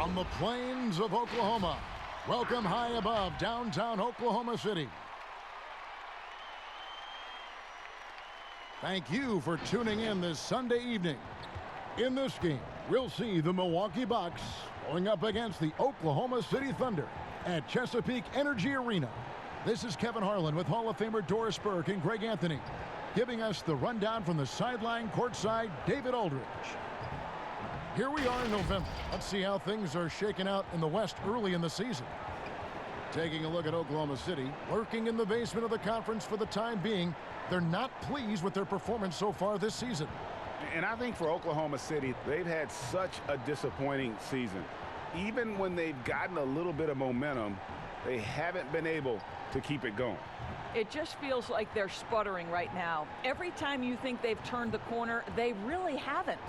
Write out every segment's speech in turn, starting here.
From the plains of Oklahoma, welcome high above downtown Oklahoma City. Thank you for tuning in this Sunday evening. In this game, we'll see the Milwaukee Bucks going up against the Oklahoma City Thunder at Chesapeake Energy Arena. This is Kevin Harlan with Hall of Famer Doris Burke and Greg Anthony, giving us the rundown from the sideline courtside, David Aldridge. Here we are in November. Let's see how things are shaking out in the West early in the season. Taking a look at Oklahoma City, lurking in the basement of the conference for the time being. They're not pleased with their performance so far this season. And I think for Oklahoma City, they've had such a disappointing season. Even when they've gotten a little bit of momentum, they haven't been able to keep it going. It just feels like they're sputtering right now. Every time you think they've turned the corner, they really haven't.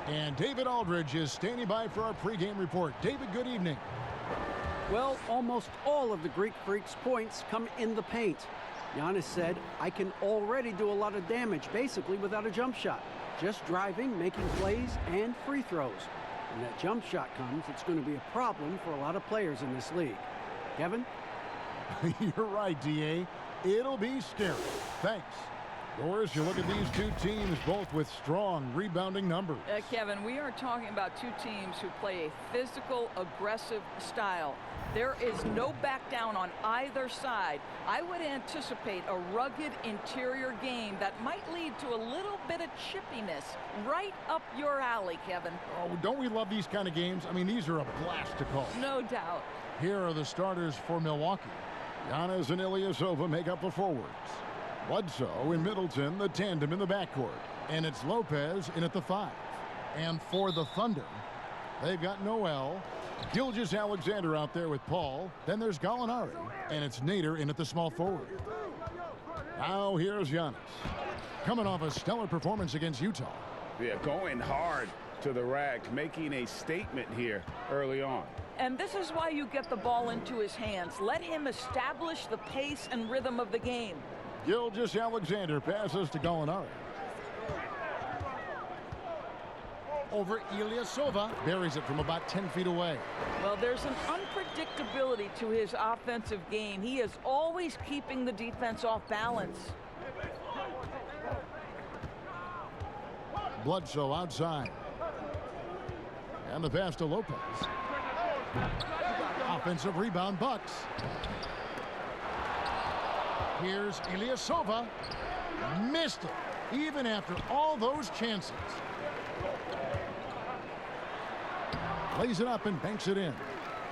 And David Aldridge is standing by for our pregame report. David, good evening. Well, almost all of the Greek Freak's points come in the paint. Giannis said, I can already do a lot of damage, basically without a jump shot. Just driving, making plays, and free throws. When that jump shot comes, it's going to be a problem for a lot of players in this league. Kevin? You're right, D.A. It'll be scary. Thanks. Doris, you look at these two teams, both with strong rebounding numbers. Kevin, we are talking about two teams who play a physical, aggressive style. There is no back down on either side. I would anticipate a rugged interior game that might lead to a little bit of chippiness right up your alley, Kevin. Oh, don't we love these kind of games? I mean, these are a blast to call. No doubt. Here are the starters for Milwaukee. Giannis and Ilyasova make up the forwards. Bledsoe and Middleton, the tandem in the backcourt. And it's Lopez in at the 5. And for the Thunder, they've got Noel, Gilgeous-Alexander out there with Paul. Then there's Gallinari, and it's Nader in at the small forward. Now here's Giannis, coming off a stellar performance against Utah. Yeah, going hard to the rack, making a statement here early on. And this is why you get the ball into his hands. Let him establish the pace and rhythm of the game. Gilgeous-Alexander passes to Gallinari. Over Ilyasova, buries it from about 10 feet away. Well, there's an unpredictability to his offensive game. He is always keeping the defense off balance. Bledsoe outside. And the pass to Lopez. Offensive rebound, Bucks. Here's Ilyasova. Missed it, even after all those chances. Lays it up and banks it in.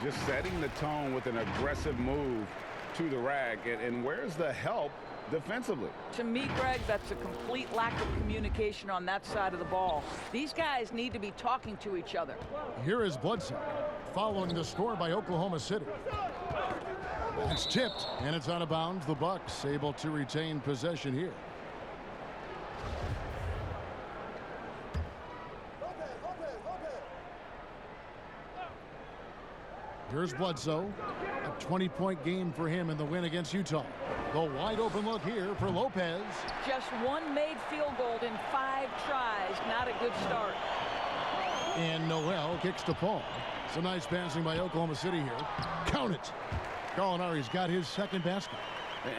Just setting the tone with an aggressive move to the rack. And where's the help defensively? To me, Greg, that's a complete lack of communication on that side of the ball. These guys need to be talking to each other. Here is Bledsoe, following the score by Oklahoma City. It's tipped, and it's out of bounds. The Bucks able to retain possession here. Here's Bledsoe. A 20-point game for him in the win against Utah. The wide open look here for Lopez. Just one made field goal in 5 tries. Not a good start. And Noel kicks to Paul. Some nice passing by Oklahoma City here. Count it. Gallinari's got his second basket.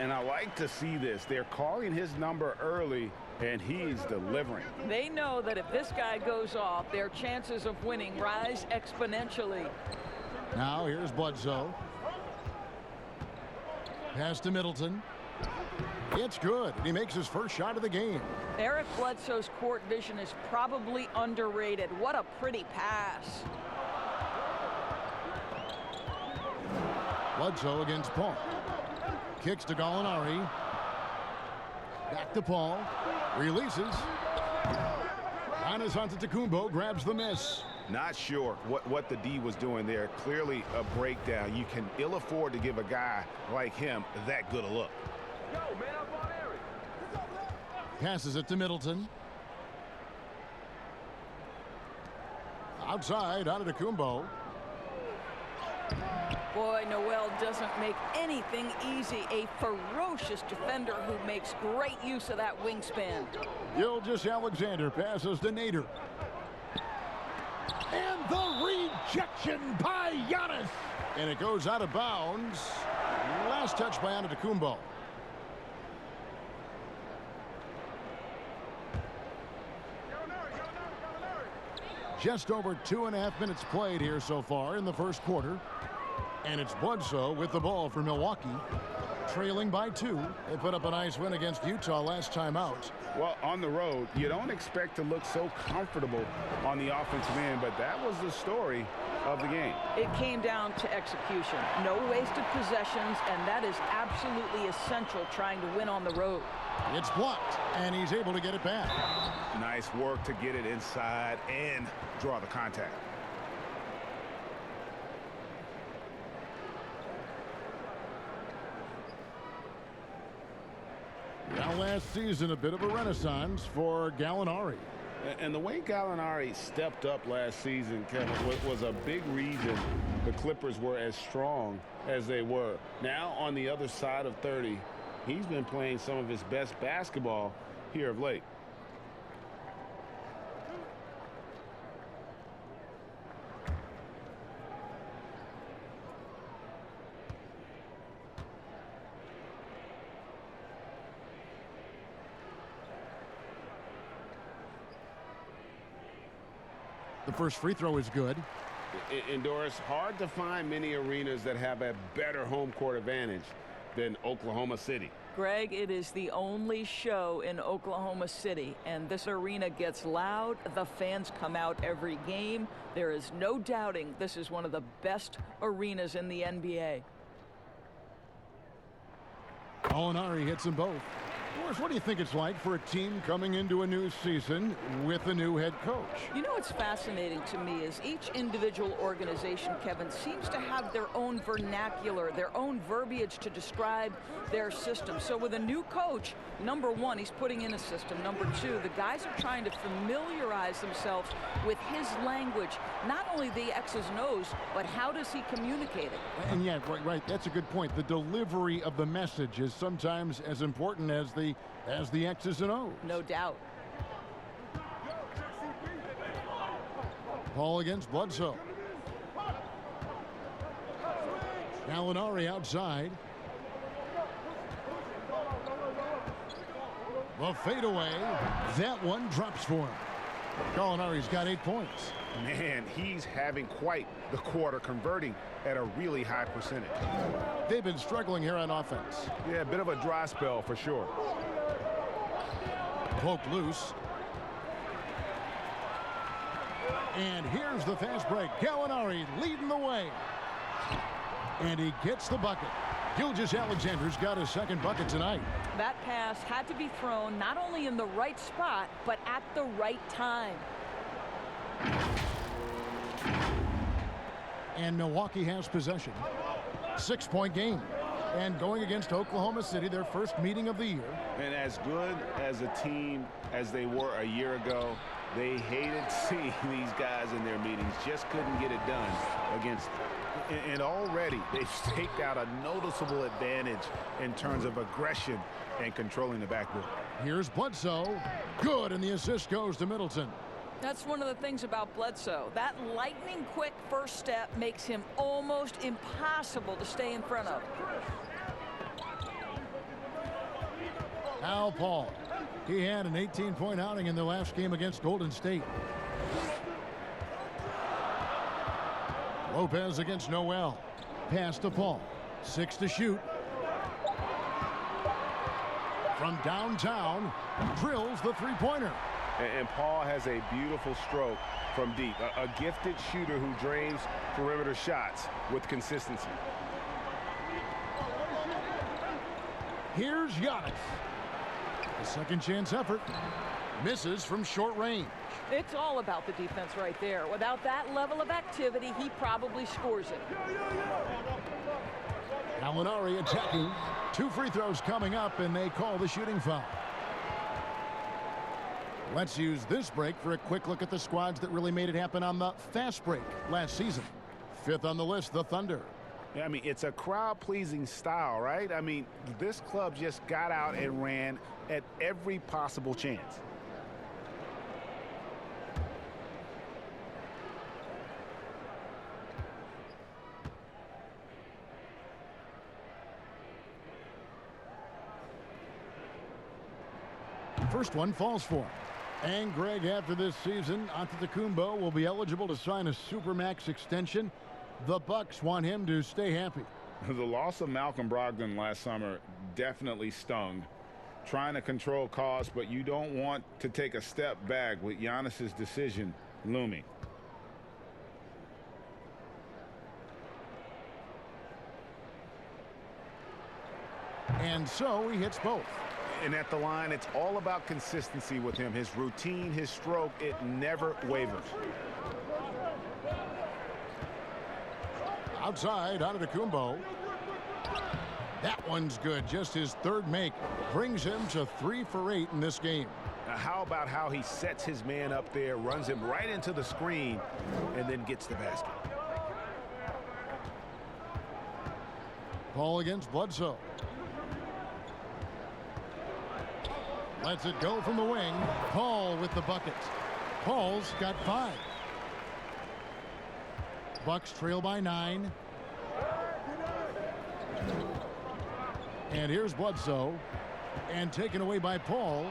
And I like to see this. They're calling his number early, and he's delivering. They know that if this guy goes off, their chances of winning rise exponentially. Now here's Bledsoe. Pass to Middleton. It's good. He makes his first shot of the game. Eric Bledsoe's court vision is probably underrated. What a pretty pass. Bledsoe against Paul. Kicks to Gallinari. Back to Paul. Releases. Giannis Antetokounmpo grabs the miss. Not sure what the D was doing there. Clearly a breakdown. You can ill afford to give a guy like him that good a look. Passes it to Middleton. Outside, Antetokounmpo. Boy, Noel doesn't make anything easy. A ferocious defender who makes great use of that wingspan. Gilgeous-Alexander passes to Nader. And the rejection by Giannis. And it goes out of bounds. Last touch by Antetokounmpo. Just over 2.5 minutes played here so far in the first quarter. And it's Bledsoe with the ball for Milwaukee. Trailing by 2. They put up a nice win against Utah last time out. Well, on the road, you don't expect to look so comfortable on the offensive end, but that was the story of the game. It came down to execution. No wasted possessions, and that is absolutely essential trying to win on the road. It's blocked, and he's able to get it back. Nice work to get it inside and draw the contact. Now last season, a bit of a renaissance for Gallinari. And the way Gallinari stepped up last season, Kevin, was a big reason the Clippers were as strong as they were. Now on the other side of 30, he's been playing some of his best basketball here of late. The first free throw is good. And Doris, hard to find many arenas that have a better home court advantage than Oklahoma City. Greg, it is the only show in Oklahoma City, and this arena gets loud. The fans come out every game. There is no doubting this is one of the best arenas in the NBA. Gallinari hits them both. Doris, what do you think it's like for a team coming into a new season with a new head coach? You know what's fascinating to me is each individual organization, Kevin, seems to have their own vernacular, their own verbiage to describe their system. So with a new coach, number one, he's putting in a system. Number two, the guys are trying to familiarize themselves with his language, not only the X's and O's, but how does he communicate it? And yeah, right, that's a good point. The delivery of the message is sometimes as important as the X's and O's. No doubt. Ball against Bledsoe. Gallinari outside. The fadeaway. That one drops for him. Gallinari's got 8 points. Man, he's having quite the quarter, converting at a really high percentage. They've been struggling here on offense. Yeah, a bit of a dry spell for sure. Poked loose. And here's the fast break. Gallinari leading the way. And he gets the bucket. Gilgeous-Alexander's got his second bucket tonight. That pass had to be thrown not only in the right spot, but at the right time. And Milwaukee has possession. 6-point game. And going against Oklahoma City, their first meeting of the year. And as good as a team as they were a year ago, they hated seeing these guys in their meetings. Just couldn't get it done against. And already they've staked out a noticeable advantage in terms of aggression and controlling the backboard. Here's Bledsoe. Good, and the assist goes to Middleton. That's one of the things about Bledsoe. That lightning quick first step makes him almost impossible to stay in front of. Al Paul. He had an 18-point outing in their last game against Golden State. Lopez against Noel. Pass to Paul. 6 to shoot. From downtown, drills the three-pointer. And Paul has a beautiful stroke from deep. A gifted shooter who drains perimeter shots with consistency. Here's Giannis. A second chance effort. Misses from short range. It's all about the defense right there. Without that level of activity, he probably scores it. Gallinari attacking. 2 free throws coming up, and they call the shooting foul. Let's use this break for a quick look at the squads that really made it happen on the fast break last season. 5th on the list, the Thunder. Yeah, I mean, it's a crowd-pleasing style, right? I mean, this club just got out and ran at every possible chance. First one falls for him. And Greg, after this season, Antetokounmpo will be eligible to sign a Supermax extension. The Bucks want him to stay happy. The loss of Malcolm Brogdon last summer definitely stung. Trying to control costs, but you don't want to take a step back with Giannis's decision looming. And so he hits both. And at the line, it's all about consistency with him. His routine, his stroke, it never wavers. Outside, Antetokounmpo. That one's good. Just his third make. Brings him to 3 for 8 in this game. Now, how about how he sets his man up there, runs him right into the screen, and then gets the basket. Paul against Bledsoe. Lets it go from the wing. Paul with the bucket. Paul's got 5. Bucks trail by 9. And here's Bledsoe. And taken away by Paul.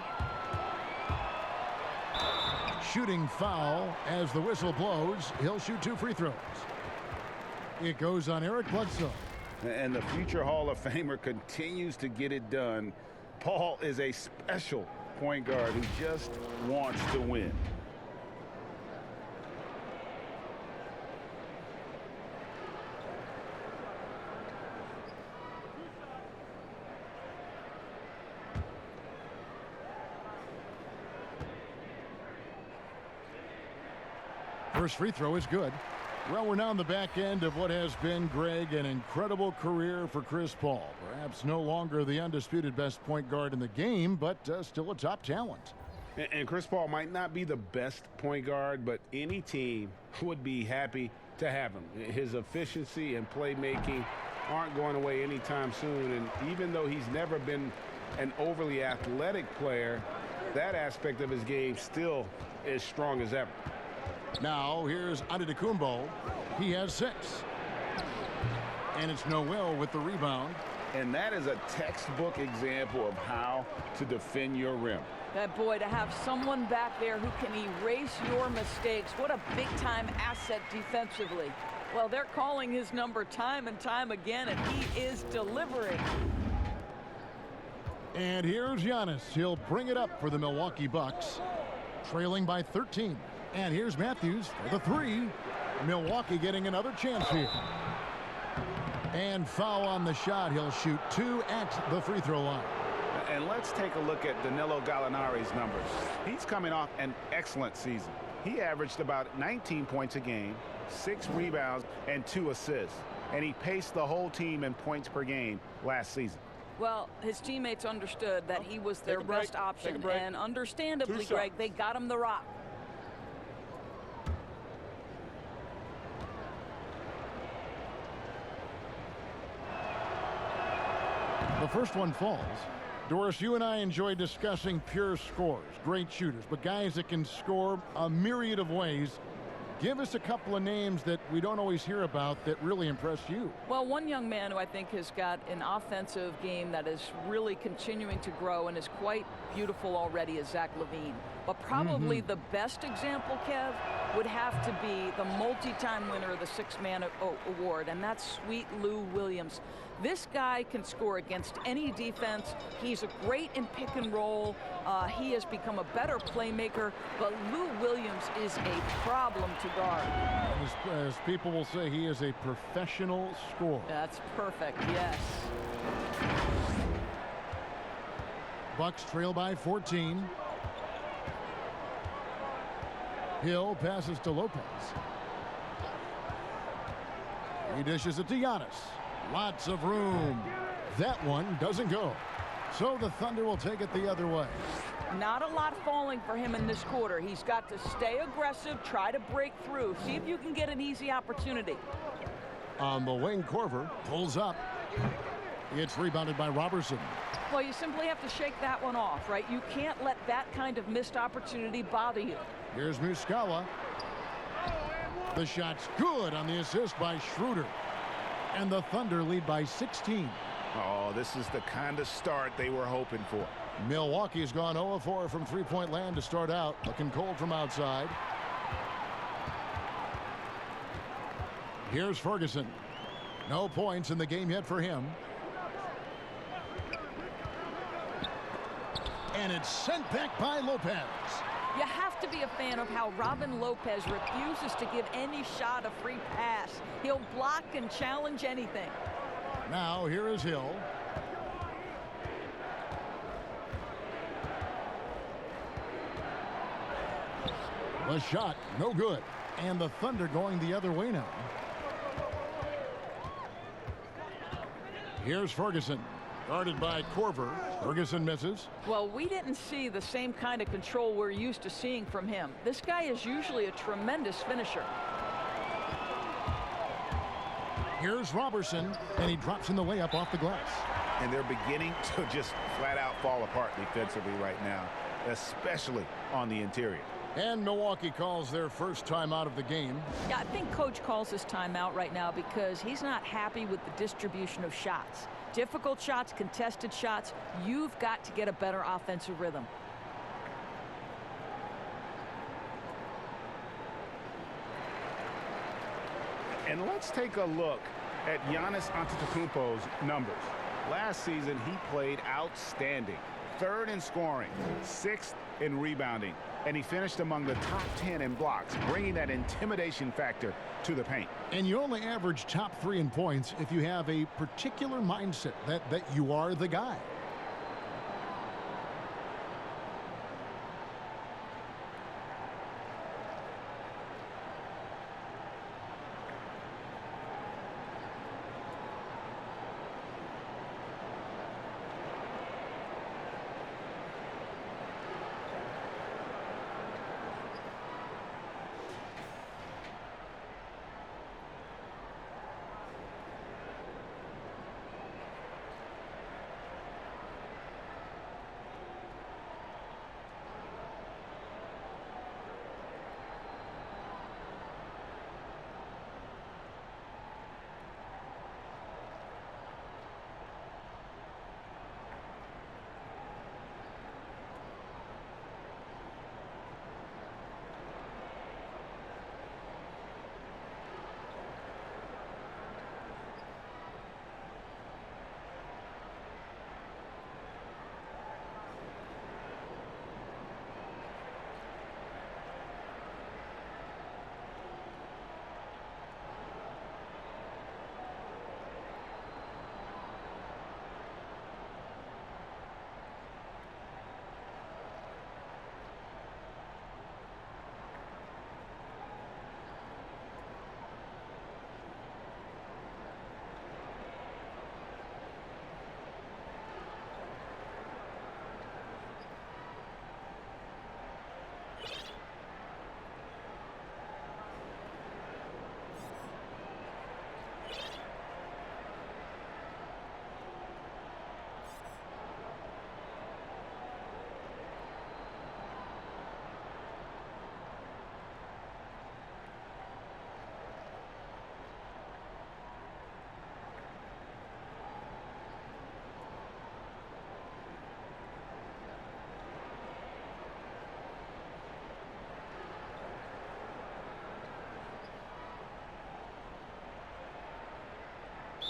Shooting foul as the whistle blows. He'll shoot 2 free throws. It goes on Eric Bledsoe. And the future Hall of Famer continues to get it done. Paul is a special point guard who just wants to win. First free throw is good. Well, we're now on the back end of what has been, Greg, an incredible career for Chris Paul. Perhaps no longer the undisputed best point guard in the game, but still a top talent. And Chris Paul might not be the best point guard, but any team would be happy to have him. His efficiency and playmaking aren't going away anytime soon. And even though he's never been an overly athletic player, that aspect of his game still is strong as ever. Now, here's Antetokounmpo. He has 6. And it's Noel with the rebound. And that is a textbook example of how to defend your rim. That boy, to have someone back there who can erase your mistakes. What a big-time asset defensively. Well, they're calling his number time and time again, and he is delivering. And here's Giannis. He'll bring it up for the Milwaukee Bucks. Trailing by 13. And here's Matthews for the 3. Milwaukee getting another chance here. And foul on the shot. He'll shoot 2 at the free throw line. And let's take a look at Danilo Gallinari's numbers. He's coming off an excellent season. He averaged about 19 points a game, 6 rebounds, and 2 assists. And he paced the whole team in points per game last season. Well, his teammates understood that he was their best option. And understandably, Greg, they got him the rock. The first one falls. Doris, you and I enjoy discussing pure scores, great shooters, but guys that can score a myriad of ways. Give us a couple of names that we don't always hear about that really impressed you. Well, one young man who I think has got an offensive game that is really continuing to grow and is quite beautiful already is Zach LaVine. But probably the best example, Kev, would have to be the multi-time winner of the Six-Man Award, and that's Sweet Lou Williams. This guy can score against any defense. He's great in pick and roll. He has become a better playmaker, but Lou Williams is a problem to guard. As people will say, he is a professional scorer. That's perfect, yes. Bucks trail by 14. Hill passes to Lopez. He dishes it to Giannis. Lots of room. That one doesn't go. So the Thunder will take it the other way. Not a lot falling for him in this quarter. He's got to stay aggressive, try to break through. See if you can get an easy opportunity. On the wing, Korver pulls up. It's rebounded by Robertson. Well, you simply have to shake that one off, right? You can't let that kind of missed opportunity bother you. Here's Muscala. The shot's good on the assist by Schroeder. And the Thunder lead by 16. Oh, this is the kind of start they were hoping for. Milwaukee's gone 0-4 from three-point land to start out. Looking cold from outside. Here's Ferguson. No points in the game yet for him. And it's sent back by Lopez. You have to be a fan of how Robin Lopez refuses to give any shot a free pass. He'll block and challenge anything. Now here is Hill. The shot, no good. And the Thunder going the other way now. Here's Ferguson. Guarded by Korver. Ferguson misses. Well, we didn't see the same kind of control we're used to seeing from him. This guy is usually a tremendous finisher. Here's Robertson, and he drops in the layup off the glass. And they're beginning to just flat out fall apart defensively right now, especially on the interior. And Milwaukee calls their first timeout of the game. Yeah, I think Coach calls this timeout right now because he's not happy with the distribution of shots. Difficult shots, contested shots. You've got to get a better offensive rhythm. And let's take a look at Giannis Antetokounmpo's numbers. Last season, he played outstanding. 3rd in scoring, 6th in rebounding, and he finished among the top 10 in blocks, bringing that intimidation factor to the paint. And you only average top 3 in points if you have a particular mindset that you are the guy.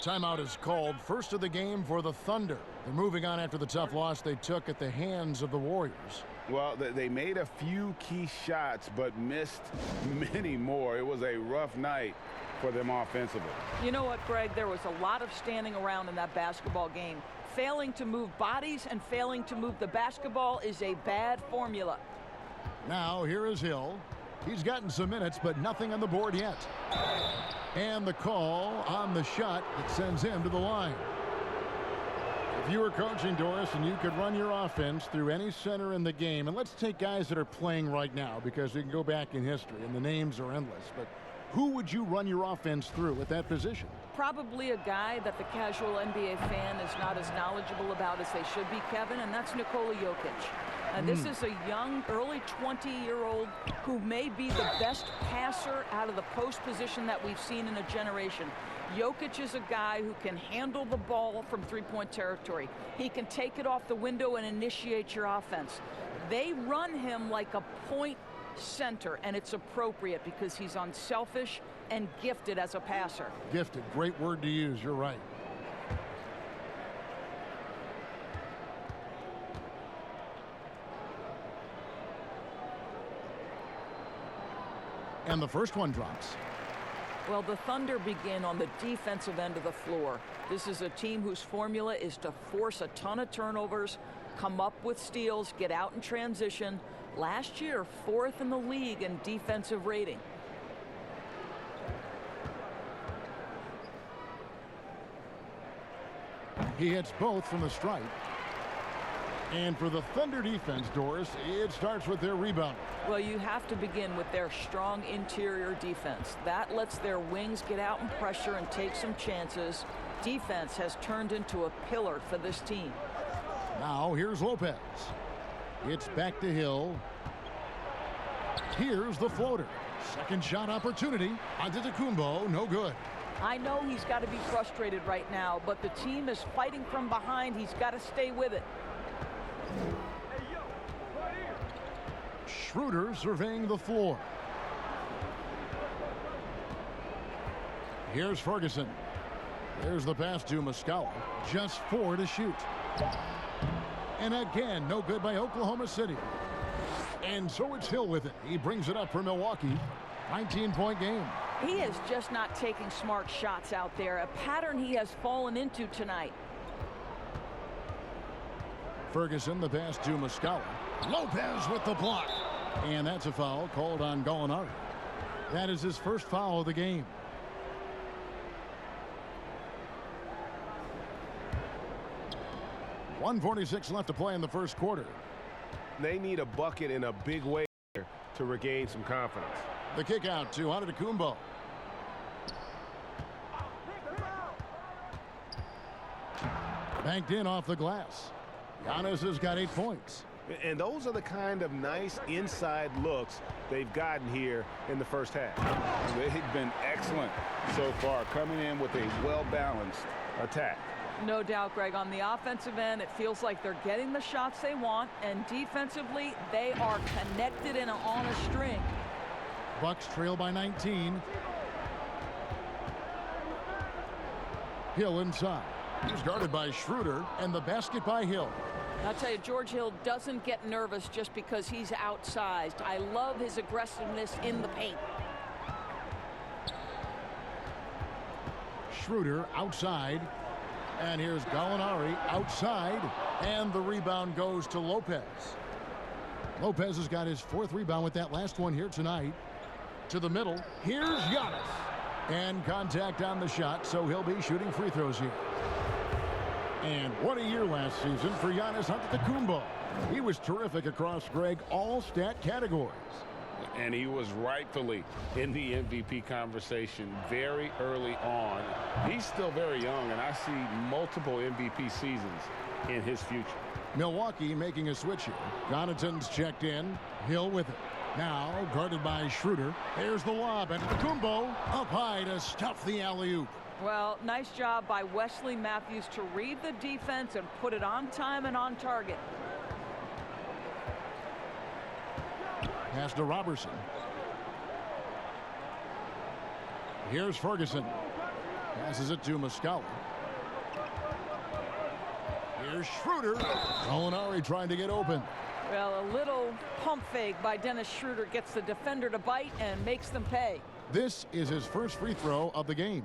Timeout is called. First of the game for the Thunder. They're moving on after the tough loss they took at the hands of the Warriors. Well, they made a few key shots, but missed many more. It was a rough night for them offensively. You know what, Greg? There was a lot of standing around in that basketball game. Failing to move bodies and failing to move the basketball is a bad formula. Now, here is Hill. He's gotten some minutes, but nothing on the board yet. And the call on the shot that sends him to the line. If you were coaching, Doris, and you could run your offense through any center in the game, and let's take guys that are playing right now because we can go back in history and the names are endless, but who would you run your offense through at that position? Probably a guy that the casual NBA fan is not as knowledgeable about as they should be, Kevin, and that's Nikola Jokic. And this is a young, early 20-year-old who may be the best passer out of the post position that we've seen in a generation. Jokic is a guy who can handle the ball from three-point territory. He can take it off the window and initiate your offense. They run him like a point center, and it's appropriate because he's unselfish and gifted as a passer. Gifted, great word to use. You're right. And the first one drops. Well, the Thunder begin on the defensive end of the floor. This is a team whose formula is to force a ton of turnovers, come up with steals, get out in transition. Last year, 4th in the league in defensive rating. He hits both from the stripe. And for the Thunder defense, Doris, it starts with their rebound. Well, you have to begin with their strong interior defense. That lets their wings get out and pressure and take some chances. Defense has turned into a pillar for this team. Now here's Lopez. It's back to Hill. Here's the floater. Second shot opportunity. Antetokounmpo, no good. I know he's got to be frustrated right now, but the team is fighting from behind. He's got to stay with it. Schroeder surveying the floor. Here's Ferguson. There's the pass to Muscala. Just 4 to shoot. And again, no good by Oklahoma City. And so it's Hill with it. He brings it up for Milwaukee. 19-point game. He is just not taking smart shots out there, a pattern he has fallen into tonight. Ferguson, the pass to Muscala. Lopez with the block. And that's a foul called on Gallinari. That is his first foul of the game. .146 left to play in the first quarter. They need a bucket in a big way to regain some confidence. The kick out to Antetokounmpo. Banked in off the glass. Giannis has got 8 points. And those are the kind of nice inside looks they've gotten here in the first half. They've been excellent so far, coming in with a well-balanced attack. No doubt, Greg. On the offensive end, it feels like they're getting the shots they want, and defensively, they are connected and on a string. Bucks trail by 19. Hill inside. He's guarded by Schroeder, and the basket by Hill. I'll tell you, George Hill doesn't get nervous just because he's outsized. I love his aggressiveness in the paint. Schroeder outside. And here's Gallinari outside. And the rebound goes to Lopez. Lopez has got his 4th rebound with that last one here tonight. To the middle. Here's Giannis. And contact on the shot, so he'll be shooting free throws here. And what a year last season for Giannis Antetokounmpo. He was terrific across, Greg, all stat categories. And he was rightfully in the MVP conversation very early on. He's still very young, and I see multiple MVP seasons in his future. Milwaukee making a switch here. Connaughton's checked in. Hill with it. Now guarded by Schroeder. There's the lob, and Antetokounmpo up high to stuff the alley-oop. Well, nice job by Wesley Matthews to read the defense and put it on time and on target. Pass to Robertson. Here's Ferguson. Passes it to Muscala. Here's Schroeder. Gallinari trying to get open. Well, a little pump fake by Dennis Schroeder gets the defender to bite and makes them pay. This is his first free throw of the game.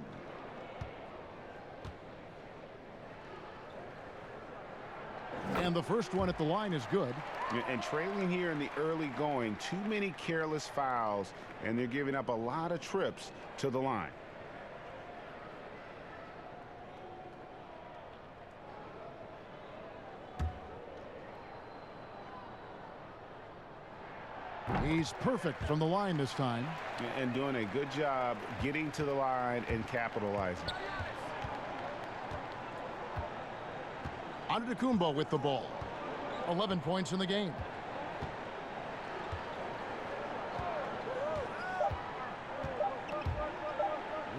And the first one at the line is good. And trailing here in the early going, too many careless fouls, and they're giving up a lot of trips to the line. He's perfect from the line this time. And doing a good job getting to the line and capitalizing. Antetokounmpo with the ball. 11 points in the game.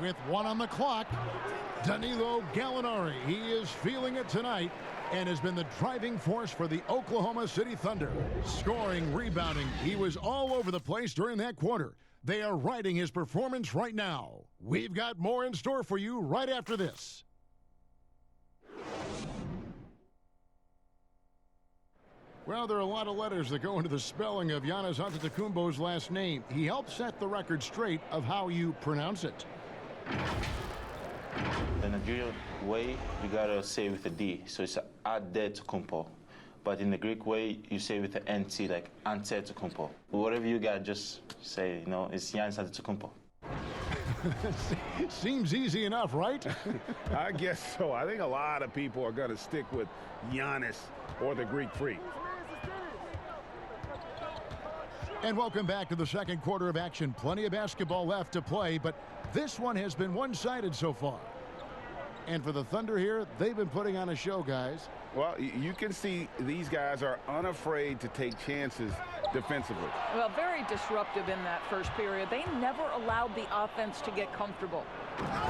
With one on the clock, Danilo Gallinari. He is feeling it tonight and has been the driving force for the Oklahoma City Thunder. Scoring, rebounding. He was all over the place during that quarter. They are riding his performance right now. We've got more in store for you right after this. Well, there are a lot of letters that go into the spelling of Giannis Antetokounmpo's last name. He helped set the record straight of how you pronounce it. The Nigerian way, you gotta say with a D, so it's Antetokounmpo. But in the Greek way, you say with the NT, like Antetokounmpo. Whatever you got, just say, you know, it's Giannis Antetokounmpo. Seems easy enough, right? I guess so. I think a lot of people are going to stick with Giannis or the Greek Freak. And welcome back to the second quarter of action. Plenty of basketball left to play, but this one has been one-sided so far. And for the Thunder here, they've been putting on a show, guys. Well, you can see these guys are unafraid to take chances defensively. Well, very disruptive in that first period. They never allowed the offense to get comfortable.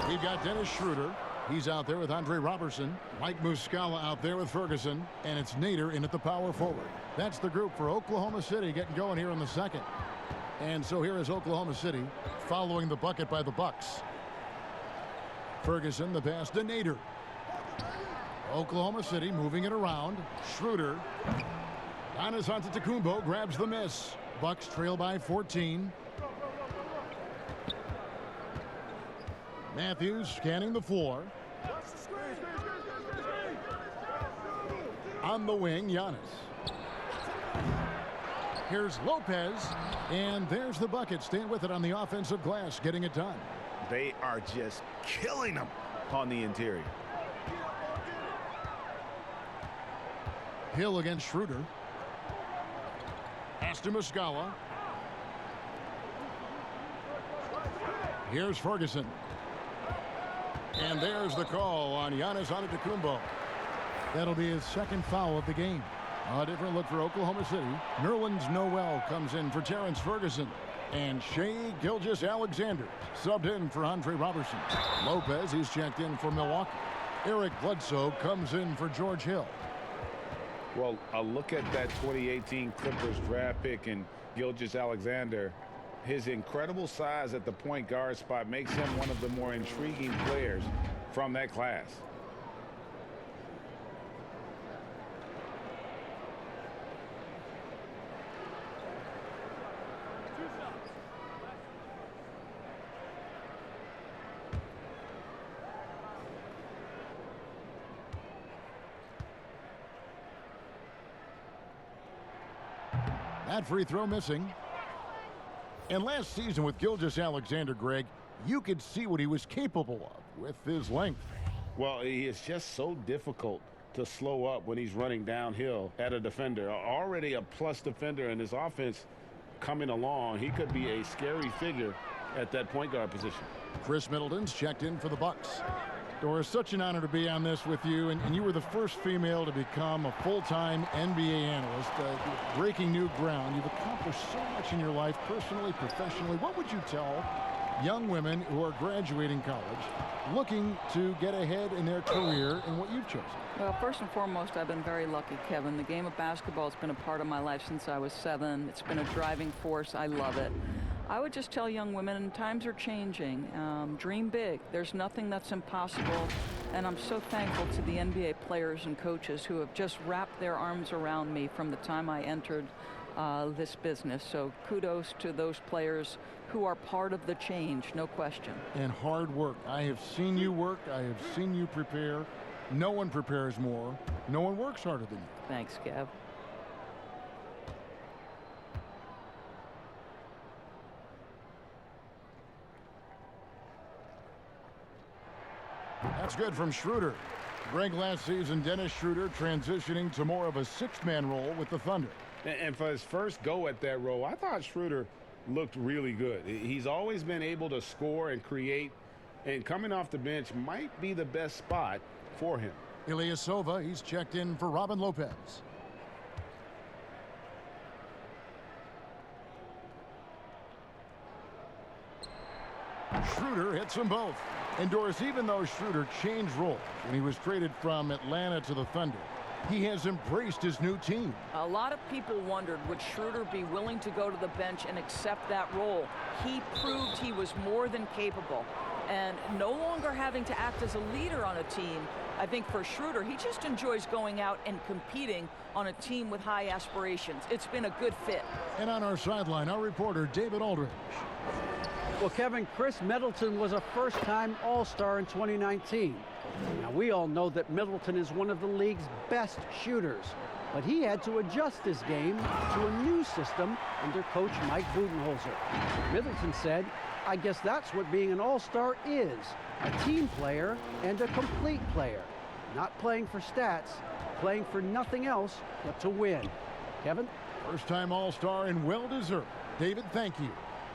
We've got Dennis Schroeder. He's out there with Andre Robertson. Mike Muscala out there with Ferguson. And it's Nader in at the power forward. That's the group for Oklahoma City getting going here in the second. And so here is Oklahoma City following the bucket by the Bucks. Ferguson, the pass to Nader. Oklahoma City moving it around. Schroeder. Giannis Antetokounmpo grabs the miss. Bucks trail by 14. Matthews scanning the floor. On the wing, Giannis. Here's Lopez, and there's the bucket. Staying with it on the offensive glass, getting it done. They are just killing them on the interior. Hill against Schroeder. Pass to Muscala. Here's Ferguson. And there's the call on Giannis Antetokounmpo. That'll be his second foul of the game. A different look for Oklahoma City. Nerlens Noel comes in for Terrence Ferguson. And Shai Gilgeous-Alexander subbed in for Andre Robertson. Lopez, he's checked in for Milwaukee. Eric Bledsoe comes in for George Hill. Well, a look at that 2018 Clippers draft pick and Gilgeous-Alexander. His incredible size at the point guard spot makes him one of the more intriguing players from that class. That free throw missing. And last season with Gilgeous-Alexander, Greg, you could see what he was capable of with his length. Well, he is just so difficult to slow up when he's running downhill at a defender. Already a plus defender in his offense coming along. He could be a scary figure at that point guard position. Chris Middleton's checked in for the Bucks. Doris, such an honor to be on this with you, and you were the first female to become a full-time NBA analyst, breaking new ground. You've accomplished so much in your life, personally, professionally. What would you tell young women who are graduating college, looking to get ahead in their career in what you've chosen? Well, first and foremost, I've been very lucky, Kevin. The game of basketball has been a part of my life since I was 7. It's been a driving force. I love it. I would just tell young women, times are changing. Dream big. There's nothing that's impossible. And I'm so thankful to the NBA players and coaches who have just wrapped their arms around me from the time I entered this business. So kudos to those players who are part of the change, no question. And hard work. I have seen you work. I have seen you prepare. No one prepares more. No one works harder than you. Thanks, Kev. That's good from Schroeder. Greg, last season, Dennis Schroeder transitioning to more of a six-man role with the Thunder. And for his first go at that role, I thought Schroeder looked really good. He's always been able to score and create, and coming off the bench might be the best spot for him. Ilyasova, he's checked in for Robin Lopez. Schroeder hits them both. And Doris, even though Schroeder changed roles when he was traded from Atlanta to the Thunder, he has embraced his new team. A lot of people wondered, would Schroeder be willing to go to the bench and accept that role? He proved he was more than capable. And no longer having to act as a leader on a team, I think for Schroeder, he just enjoys going out and competing on a team with high aspirations. It's been a good fit. And on our sideline, our reporter, David Aldridge. Well, Kevin, Chris Middleton was a first-time All-Star in 2019. Now, we all know that Middleton is one of the league's best shooters, but he had to adjust his game to a new system under coach Mike Budenholzer. Middleton said, "I guess that's what being an All-Star is, a team player and a complete player. Not playing for stats, playing for nothing else but to win." Kevin? First-time All-Star and well-deserved. David, thank you.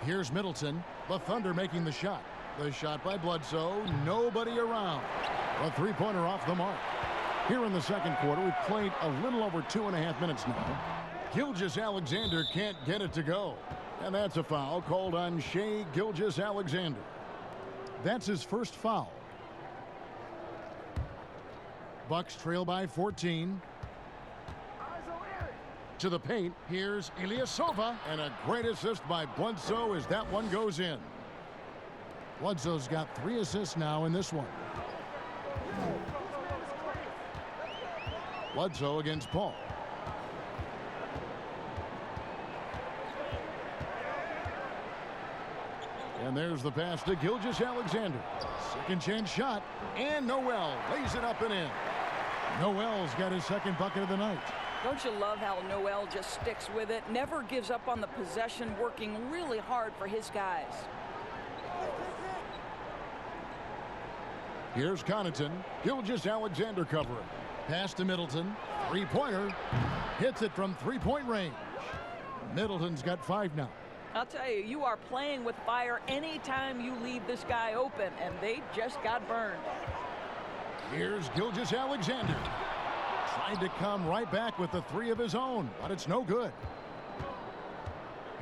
Here's Middleton. The Thunder making the shot. The shot by Bledsoe. Nobody around. A three-pointer off the mark. Here in the second quarter, we've played a little over 2.5 minutes now. Gilgeous-Alexander can't get it to go. And that's a foul called on Shai Gilgeous-Alexander. That's his first foul. Bucks trail by 14. To the paint, here's Ilyasova, and a great assist by Bledsoe as that one goes in. Bledsoe's got 3 assists now in this one. Bledsoe against Paul. And there's the pass to Gilgeous-Alexander. Second chance shot, and Noel lays it up and in. Noel's got his second bucket of the night. Don't you love how Noel just sticks with it, never gives up on the possession, working really hard for his guys. Here's Connaughton. Gilgeous-Alexander covering. Pass to Middleton. Three-pointer. Hits it from three-point range. Middleton's got 5 now. I'll tell you, you are playing with fire anytime you leave this guy open, and they just got burned. Here's Gilgeous-Alexander. Tried to come right back with the 3 of his own, but it's no good.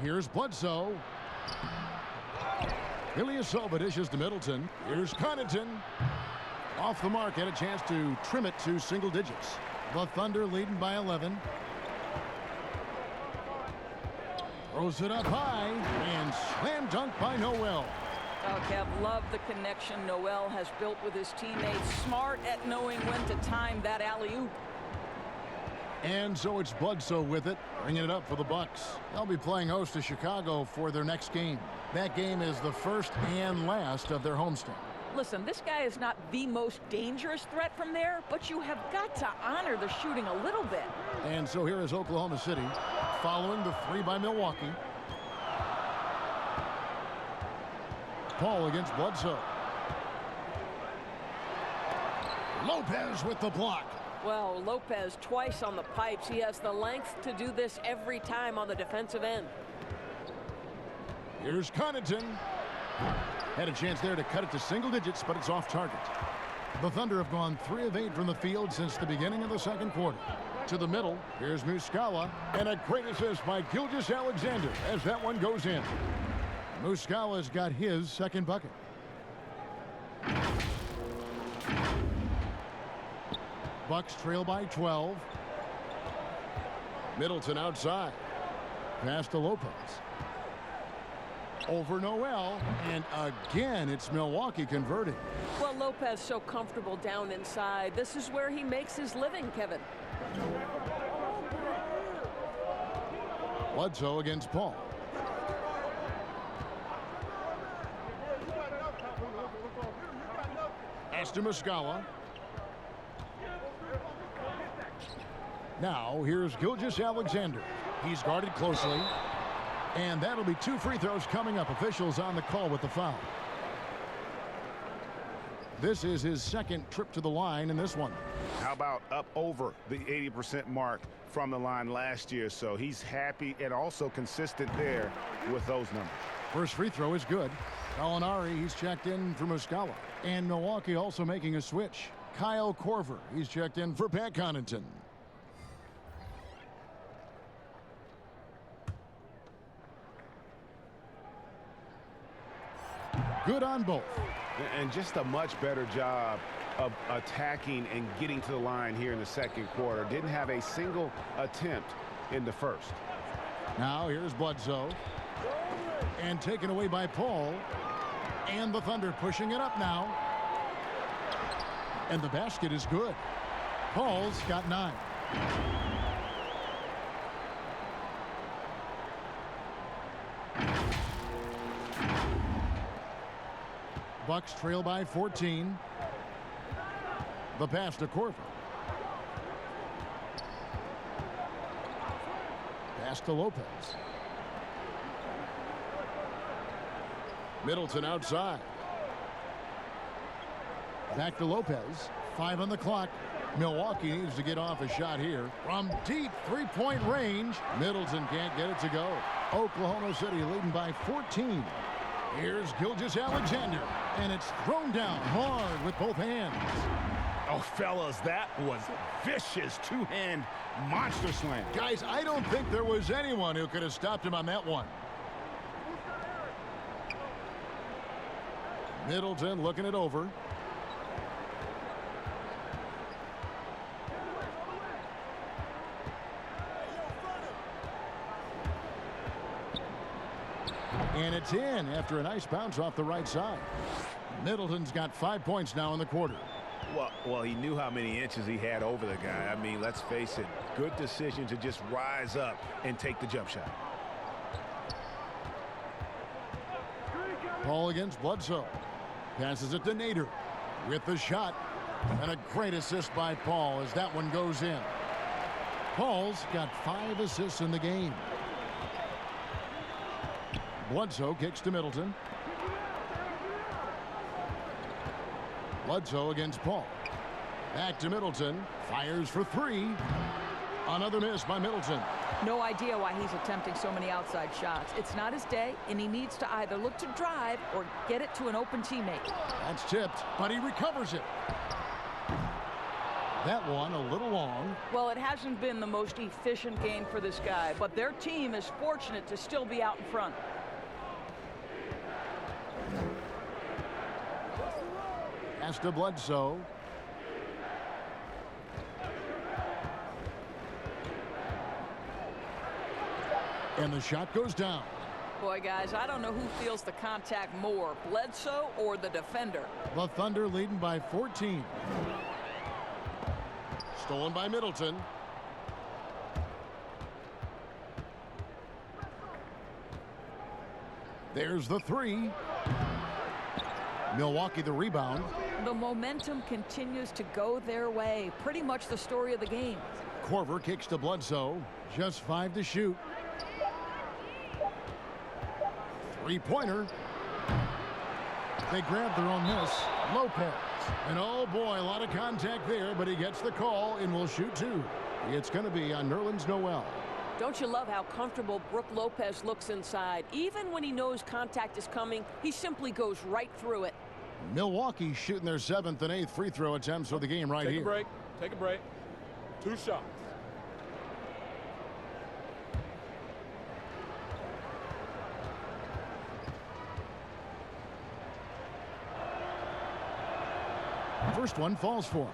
Here's Bledsoe. Ilyasova dishes to Middleton. Here's Connaughton. Off the mark, had a chance to trim it to single digits. The Thunder leading by 11. Throws it up high and slam dunk by Noel. Oh, Kev, love the connection Noel has built with his teammates. Smart at knowing when to time that alley-oop. And so it's Bledsoe with it, bringing it up for the Bucks. They'll be playing host to Chicago for their next game. That game is the first and last of their homestand. Listen, this guy is not the most dangerous threat from there, but you have got to honor the shooting a little bit. And so here is Oklahoma City, following the 3 by Milwaukee. Paul against Bledsoe. Lopez with the block. Well, Lopez twice on the pipes. He has the length to do this every time on the defensive end. Here's Connaughton. Had a chance there to cut it to single digits, but it's off target. The Thunder have gone 3 of 8 from the field since the beginning of the second quarter. To the middle, here's Muscala, and a great assist by Gilgeous-Alexander as that one goes in. Muscala's got his second bucket. Bucks trail by 12. Middleton outside. Pass to Lopez. Over Noel, and again it's Milwaukee converting. Well, Lopez so comfortable down inside. This is where he makes his living, Kevin. Bledsoe against Paul. Pass to Muscala. Now here's Gilgeous-Alexander. He's guarded closely. And that'll be 2 free throws coming up. Officials on the call with the foul. This is his second trip to the line in this one. How about up over the 80% mark from the line last year? So he's happy and also consistent there with those numbers. First free throw is good. Gallinari, he's checked in for Muscala. And Milwaukee also making a switch. Kyle Korver, he's checked in for Pat Connaughton. good on both. And just a much better job of attacking and getting to the line here in the second quarter. Didn't have a single attempt in the first. Now here's Bledsoe. And taken away by Paul. And the Thunder pushing it up now. And the basket is good. Paul's got 9. Bucks trail by 14. The pass to Korver. Pass to Lopez. Middleton outside. Back to Lopez. 5 on the clock. Milwaukee needs to get off a shot here. From deep three-point range, Middleton can't get it to go. Oklahoma City leading by 14. Here's Gilgeous-Alexander, and it's thrown down hard with both hands. Oh, fellas, that was vicious two-hand monster slam. Guys, I don't think there was anyone who could have stopped him on that one. Middleton looking it over. And it's in after a nice bounce off the right side. Middleton's got 5 points now in the quarter. Well, he knew how many inches he had over the guy. I mean, let's face it, good decision to just rise up and take the jump shot. Paul against Bledsoe. Passes it to Nader with the shot. And a great assist by Paul as that one goes in. Paul's got 5 assists in the game. Bledsoe kicks to Middleton. Bledsoe against Paul. Back to Middleton. Fires for 3. Another miss by Middleton. No idea why he's attempting so many outside shots. It's not his day, and he needs to either look to drive or get it to an open teammate. That's tipped, but he recovers it. That one a little long. Well, it hasn't been the most efficient game for this guy, but their team is fortunate to still be out in front. Pass to Bledsoe. And the shot goes down. Boy, guys, I don't know who feels the contact more, Bledsoe or the defender. The Thunder leading by 14. Stolen by Middleton. There's the 3. Milwaukee the rebound. The momentum continues to go their way. Pretty much the story of the game. Korver kicks to Bledsoe. Just 5 to shoot. Three-pointer. They grab their own miss. Lopez. And oh boy, a lot of contact there, but he gets the call and will shoot 2. It's going to be on Nerlens Noel. Don't you love how comfortable Brook Lopez looks inside? Even when he knows contact is coming, he simply goes right through it. Milwaukee shooting their 7th and 8th free throw attempts for the game right here. Take a break. 2 shots. First one falls for him.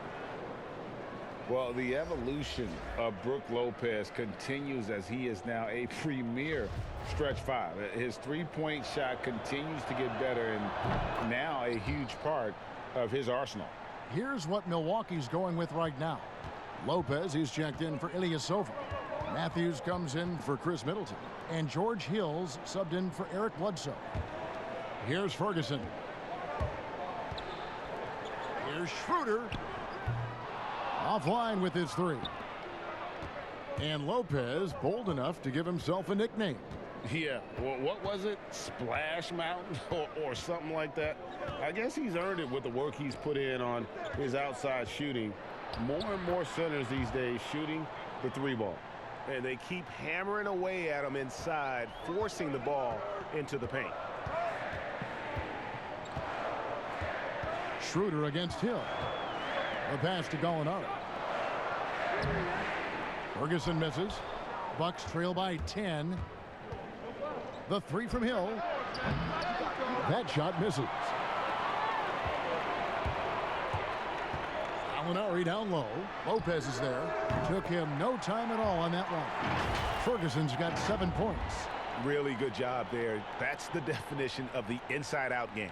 Well, the evolution of Brook Lopez continues as he is now a premier stretch 5. His three-point shot continues to get better and now a huge part of his arsenal. Here's what Milwaukee's going with right now. Lopez, he's checked in for Ilyasova. Matthews comes in for Chris Middleton. And George Hill's subbed in for Eric Bledsoe. Here's Ferguson. Here's Schroeder. Offline with his 3. And Lopez bold enough to give himself a nickname. Yeah, well, what was it? Splash Mountain or something like that? I guess he's earned it with the work he's put in on his outside shooting. More and more centers these days shooting the 3-ball. And they keep hammering away at him inside, forcing the ball into the paint. Schroeder against Hill. The pass to Gallinari. Ferguson misses. Bucks trail by 10. The 3 from Hill. That shot misses. Gallinari down low. Lopez is there. Took him no time at all on that one. Ferguson's got 7 points. Really good job there. That's the definition of the inside-out game.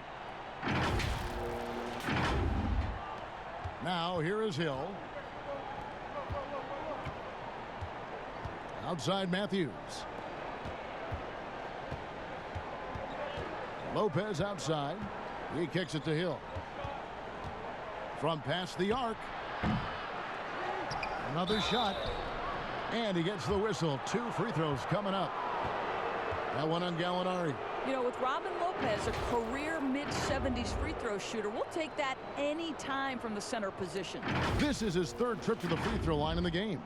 Now here is Hill. Outside Matthews. Lopez outside. He kicks it to Hill. From past the arc. Another shot. And he gets the whistle. 2 free throws coming up. That one on Gallinari. You know, with Robin Lopez, a career mid-70s free throw shooter, we'll take that any time from the center position. This is his 3rd trip to the free throw line in the game.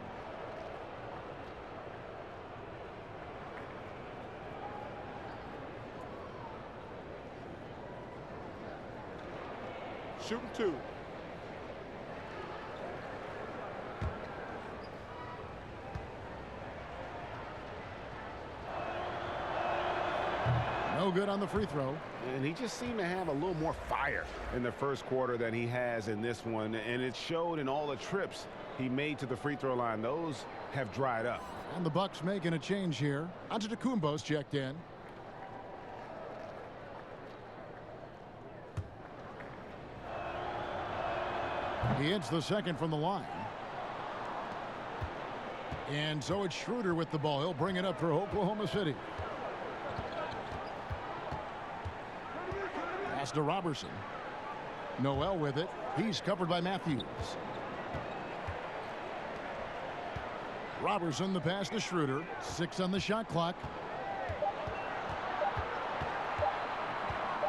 Shooting 2. No good on the free throw. And he just seemed to have a little more fire in the first quarter than he has in this one. And it showed in all the trips he made to the free throw line. Those have dried up. And the Bucks making a change here. Antetokounmpo's checked in. He hits the second from the line. And so it's Schroeder with the ball. He'll bring it up for Oklahoma City. Pass to Robertson. Noel with it. He's covered by Matthews. Robertson the pass to Schroeder. 6 on the shot clock.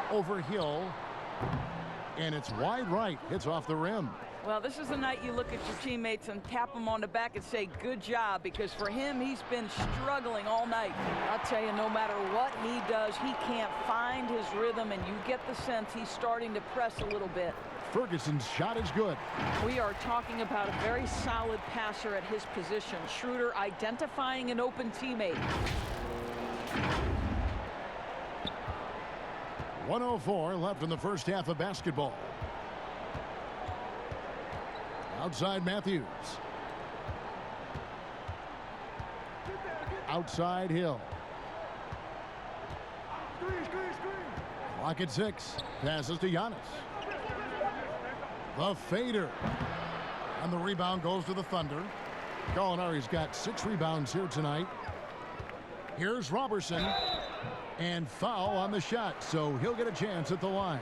Over Hill. And it's wide right. Hits off the rim. Well, this is the night you look at your teammates and tap them on the back and say, good job, because for him, he's been struggling all night. I'll tell you, no matter what he does, he can't find his rhythm, and you get the sense he's starting to press a little bit. Ferguson's shot is good. We are talking about a very solid passer at his position. Schroeder identifying an open teammate. 1:04 left in the first half of basketball. Outside Matthews. Outside Hill. Clock at 6. Passes to Giannis. The fader. And the rebound goes to the Thunder. Gallinari's got 6 rebounds here tonight. Here's Robertson. And foul on the shot, so he'll get a chance at the line.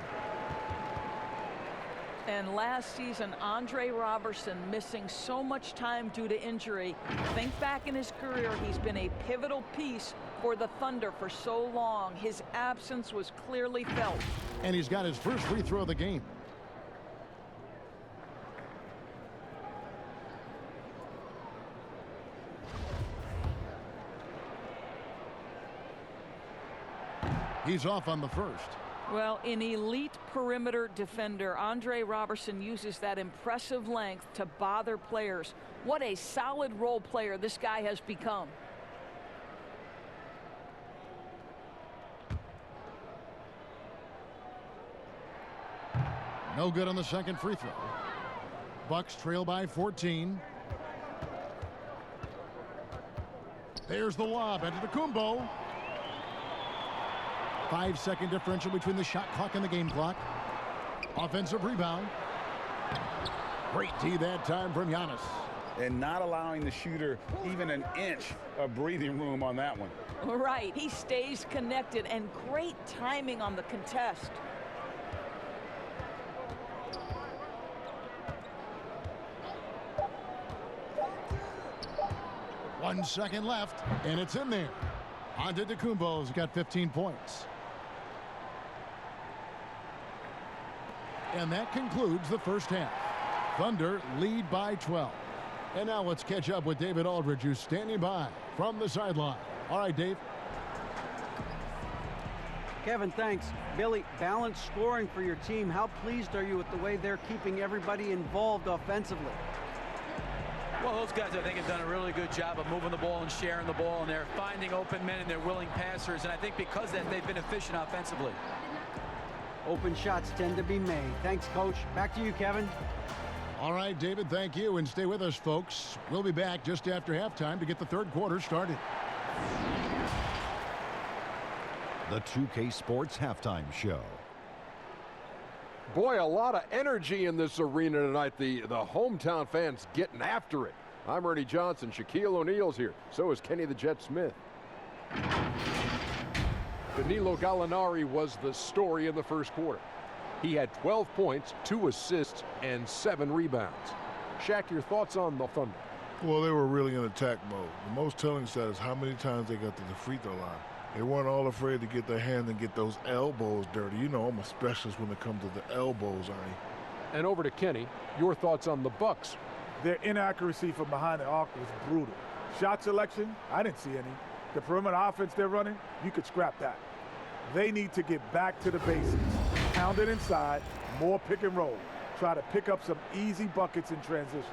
And last season, Andre Robertson missing so much time due to injury. Think back in his career, he's been a pivotal piece for the Thunder for so long. His absence was clearly felt. And he's got his first free throw of the game. He's off on the first. Well, an elite perimeter defender, Andre Robertson uses that impressive length to bother players. What a solid role player this guy has become. No good on the second free throw. Bucks trail by 14. There's the lob. Antetokounmpo. 5-second differential between the shot clock and the game clock. Offensive rebound. Great D that time from Giannis. And not allowing the shooter even an inch of breathing room on that one. Right. He stays connected, and great timing on the contest. One second left, and it's in there. Antetokounmpo's got 15 points. And that concludes the first half. Thunder lead by 12. And now let's catch up with David Aldridge, who's standing by from the sideline. All right, Dave. Kevin, thanks. Billy, balanced scoring for your team. How pleased are you with the way they're keeping everybody involved offensively? Well, those guys, I think, have done a really good job of moving the ball and sharing the ball, and they're finding open men and they're willing passers, and I think because of that, they've been efficient offensively. Open shots tend to be made. Thanks, Coach. Back to you, Kevin. All right, David, thank you, and stay with us, folks. We'll be back just after halftime to get the third quarter started. The 2K Sports Halftime Show. Boy, a lot of energy in this arena tonight. The hometown fans getting after it. I'm Ernie Johnson. Shaquille O'Neal's here. So is Kenny the Jet Smith. Danilo Gallinari was the story in the first quarter. He had 12 points, 2 assists, and 7 rebounds. Shaq, your thoughts on the Thunder? Well, they were really in attack mode. The most telling stat is how many times they got to the free throw line. They weren't all afraid to get their hand and get those elbows dirty. You know I'm a specialist when it comes to the elbows, Ernie. And over to Kenny, your thoughts on the Bucks? Their inaccuracy from behind the arc was brutal. Shot selection, I didn't see any. The perimeter offense they're running, you could scrap that. They need to get back to the basics. Pound it inside, more pick and roll. Try to pick up some easy buckets in transition.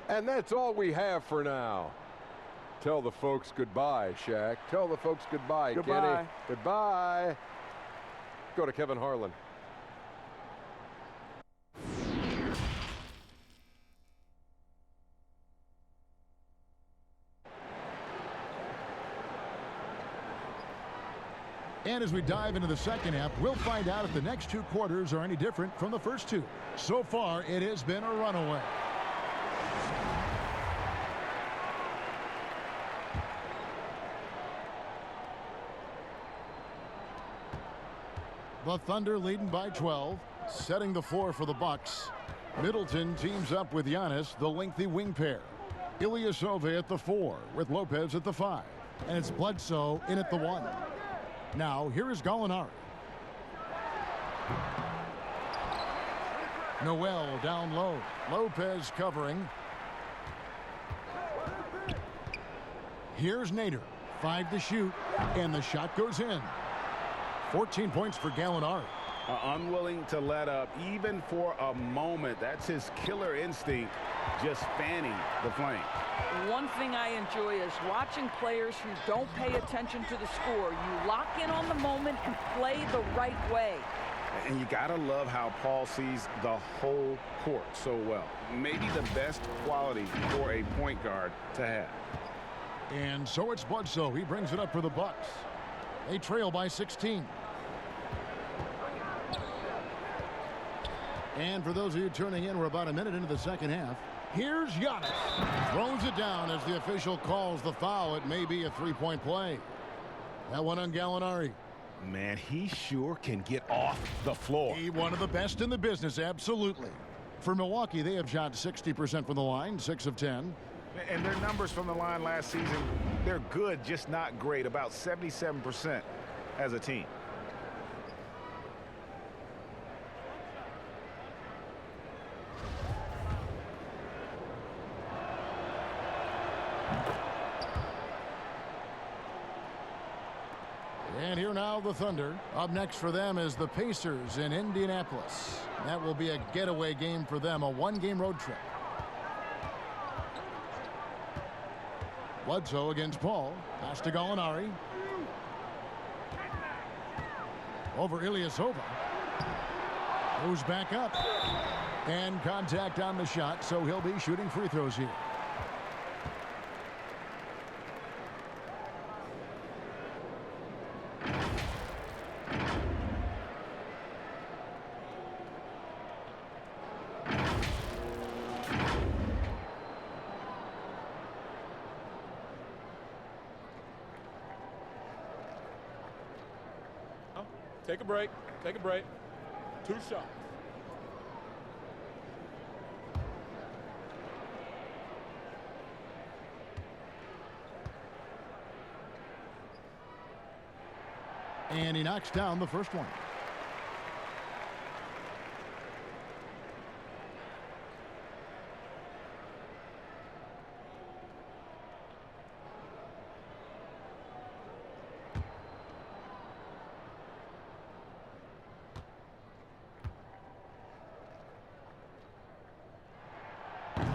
And that's all we have for now. Tell the folks goodbye, Shaq. Tell the folks goodbye, Goodbye. Kenny. Goodbye. Go to Kevin Harlan. And as we dive into the second half, we'll find out if the next 2 quarters are any different from the first 2. So far, it has been a runaway. The Thunder leading by 12, setting the floor for the Bucks. Middleton teams up with Giannis, the lengthy wing pair. Ilyasova at the 4 with Lopez at the 5. And it's Bledsoe in at the 1. Now, here is Gallinari. Noel down low. Lopez covering. Here's Nader. 5 to shoot, and the shot goes in. 14 points for Gallinari. Unwilling to let up, even for a moment. That's his killer instinct, just fanning the flame. One thing I enjoy is watching players who don't pay attention to the score. You lock in on the moment and play the right way. And you gotta love how Paul sees the whole court so well. Maybe the best quality for a point guard to have. And so it's Bledsoe. He brings it up for the Bucks. They trail by 16. And for those of you tuning in, we're about a minute into the second half. Here's Giannis. Throws it down as the official calls the foul. It may be a 3-point play. That one on Gallinari. Man, he sure can get off the floor. He one of the best in the business, absolutely. For Milwaukee, they have shot 60% from the line, 6 of 10. And their numbers from the line last season, they're good, just not great. About 77% as a team. And here now the Thunder. Up next for them is the Pacers in Indianapolis. That will be a getaway game for them, a 1-game road trip. Bledsoe against Paul. Pass to Gallinari. Over Ilyasova. Moves back up. And contact on the shot, so he'll be shooting free throws here. Take a break. Take a break. 2 shots. And he knocks down the first one.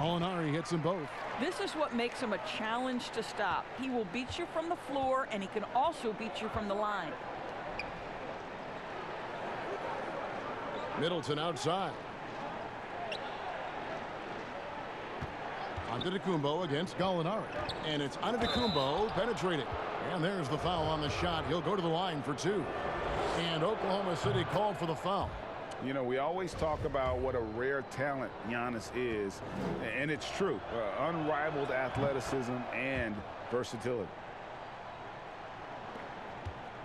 Gallinari hits them both. This is what makes him a challenge to stop. He will beat you from the floor, and he can also beat you from the line. Middleton outside. Antetokounmpo against Gallinari. And it's Antetokounmpo penetrating. And there's the foul on the shot. He'll go to the line for two. And Oklahoma City called for the foul. You know, we always talk about what a rare talent Giannis is, and it's true. Unrivaled athleticism and versatility.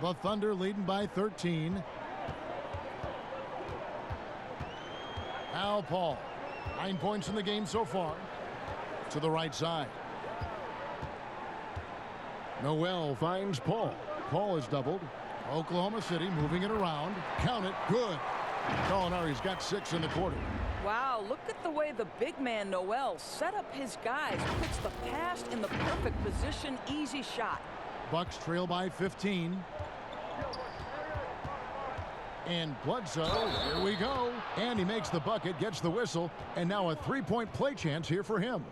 The Thunder leading by 13. Al Paul, 9 points in the game so far. To the right side. Noel finds Paul. Paul is doubled. Oklahoma City moving it around. Count it. Good. Gallinari's got 6 in the quarter. Wow, look at the way the big man Noel set up his guys. Puts the pass in the perfect position. Easy shot. Bucks trail by 15. And Bledsoe, here we go. And he makes the bucket, gets the whistle, and now a three-point play chance here for him.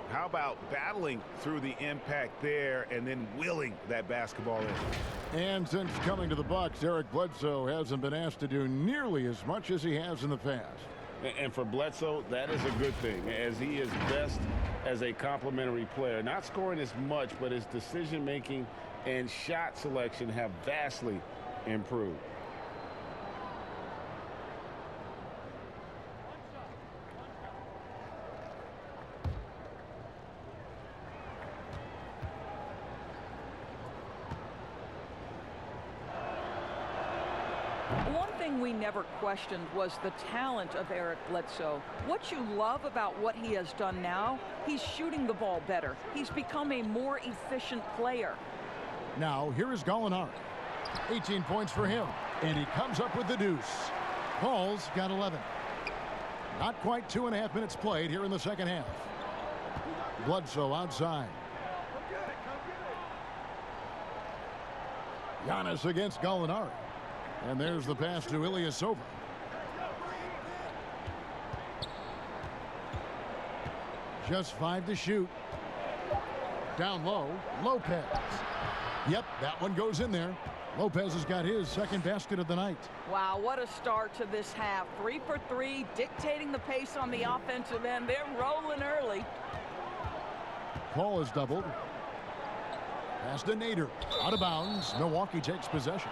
How about battling through the impact there and then willing that basketball in? And since coming to the Bucks, Eric Bledsoe hasn't been asked to do nearly as much as he has in the past. And for Bledsoe, that is a good thing, as he is best as a complementary player. Not scoring as much, but his decision-making and shot selection have vastly improved. One thing we never questioned was the talent of Eric Bledsoe. What you love about what he has done now, he's shooting the ball better. He's become a more efficient player. Now, here is Gallinari. 18 points for him. And he comes up with the deuce. Paul's got 11. Not quite 2.5 minutes played here in the second half. Bledsoe outside. Giannis against Gallinari. And there's the pass to Ilyasova. Just 5 to shoot. Down low, Lopez. Yep, that one goes in there. Lopez has got his second basket of the night. Wow, what a start to this half. 3 for 3, dictating the pace on the offensive end. They're rolling early. Paul is doubled. Pass to Nader. Out of bounds. Milwaukee takes possession.